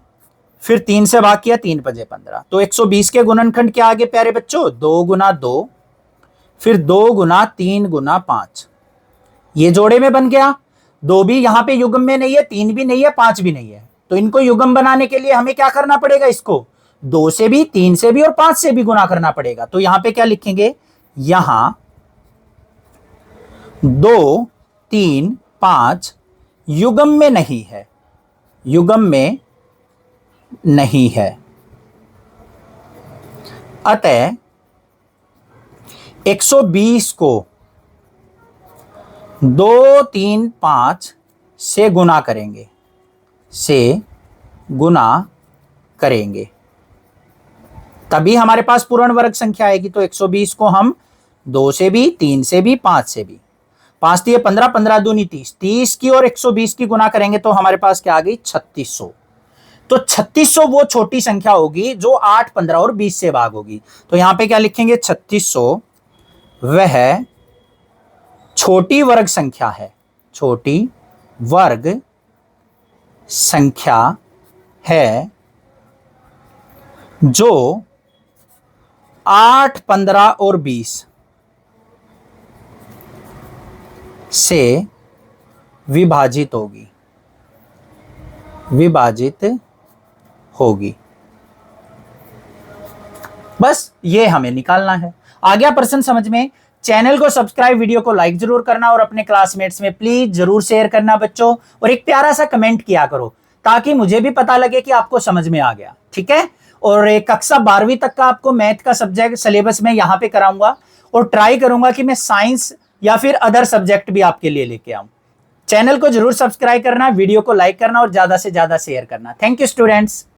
फिर 3 से भाग किया 3 पंजे 15। तो 120 के गुणनखंड क्या आगे प्यारे बच्चों, 2 गुना 2, फिर 2 गुना 3 गुना 5। ये जोड़े में बन गया। 2 भी यहां पे युग्म में नहीं है, 3 भी नहीं है, 5 भी नहीं है। तो इनको युग्म बनाने के लिए हमें क्या करना पड़ेगा, इसको 2 से भी, 3 से भी और 5 से भी गुना करना पड़ेगा। तो यहां पे क्या लिखेंगे, यहां 2, 3, 5 युग्म में नहीं है, युग्म में नहीं है। अतः 120 को 2, 3, 5 से गुना करेंगे तभी हमारे पास पूर्ण वर्ग संख्या आएगी। तो 120 को हम 2 से भी, 3 से भी, 5 से भी, 5 दिए 15, 15 दूनी 30, 30 की और 120 की गुना करेंगे तो हमारे पास क्या आ गई 3600। तो 3600 वो छोटी संख्या होगी जो 8, 15 और 20 से भाग होगी। तो यहां पे क्या लिखेंगे 3600 वह छोटी वर्ग संख्या है, छोटी वर्ग संख्या है जो 8, 15 और 20 से विभाजित होगी। बस ये हमें निकालना है। आ गया प्रश्न समझ में? चैनल को सब्सक्राइब, वीडियो को लाइक जरूर करना और अपने क्लासमेट्स में प्लीज जरूर शेयर करना बच्चों, और एक प्यारा सा कमेंट किया करो ताकि मुझे भी पता लगे कि आपको समझ में आ गया। ठीक है? और कक्षा 12वीं तक का आपको मैथ का सब्जेक्ट सिलेबस में यहां पे कराऊंगा और ट्राई करूंगा कि मैं साइंस या फिर अदर सब्जेक्ट भी आपके लिए लेके आऊं। चैनल को जरूर सब्सक्राइब करना, वीडियो को लाइक करना और ज्यादा से ज्यादा शेयर करना। Thank you students.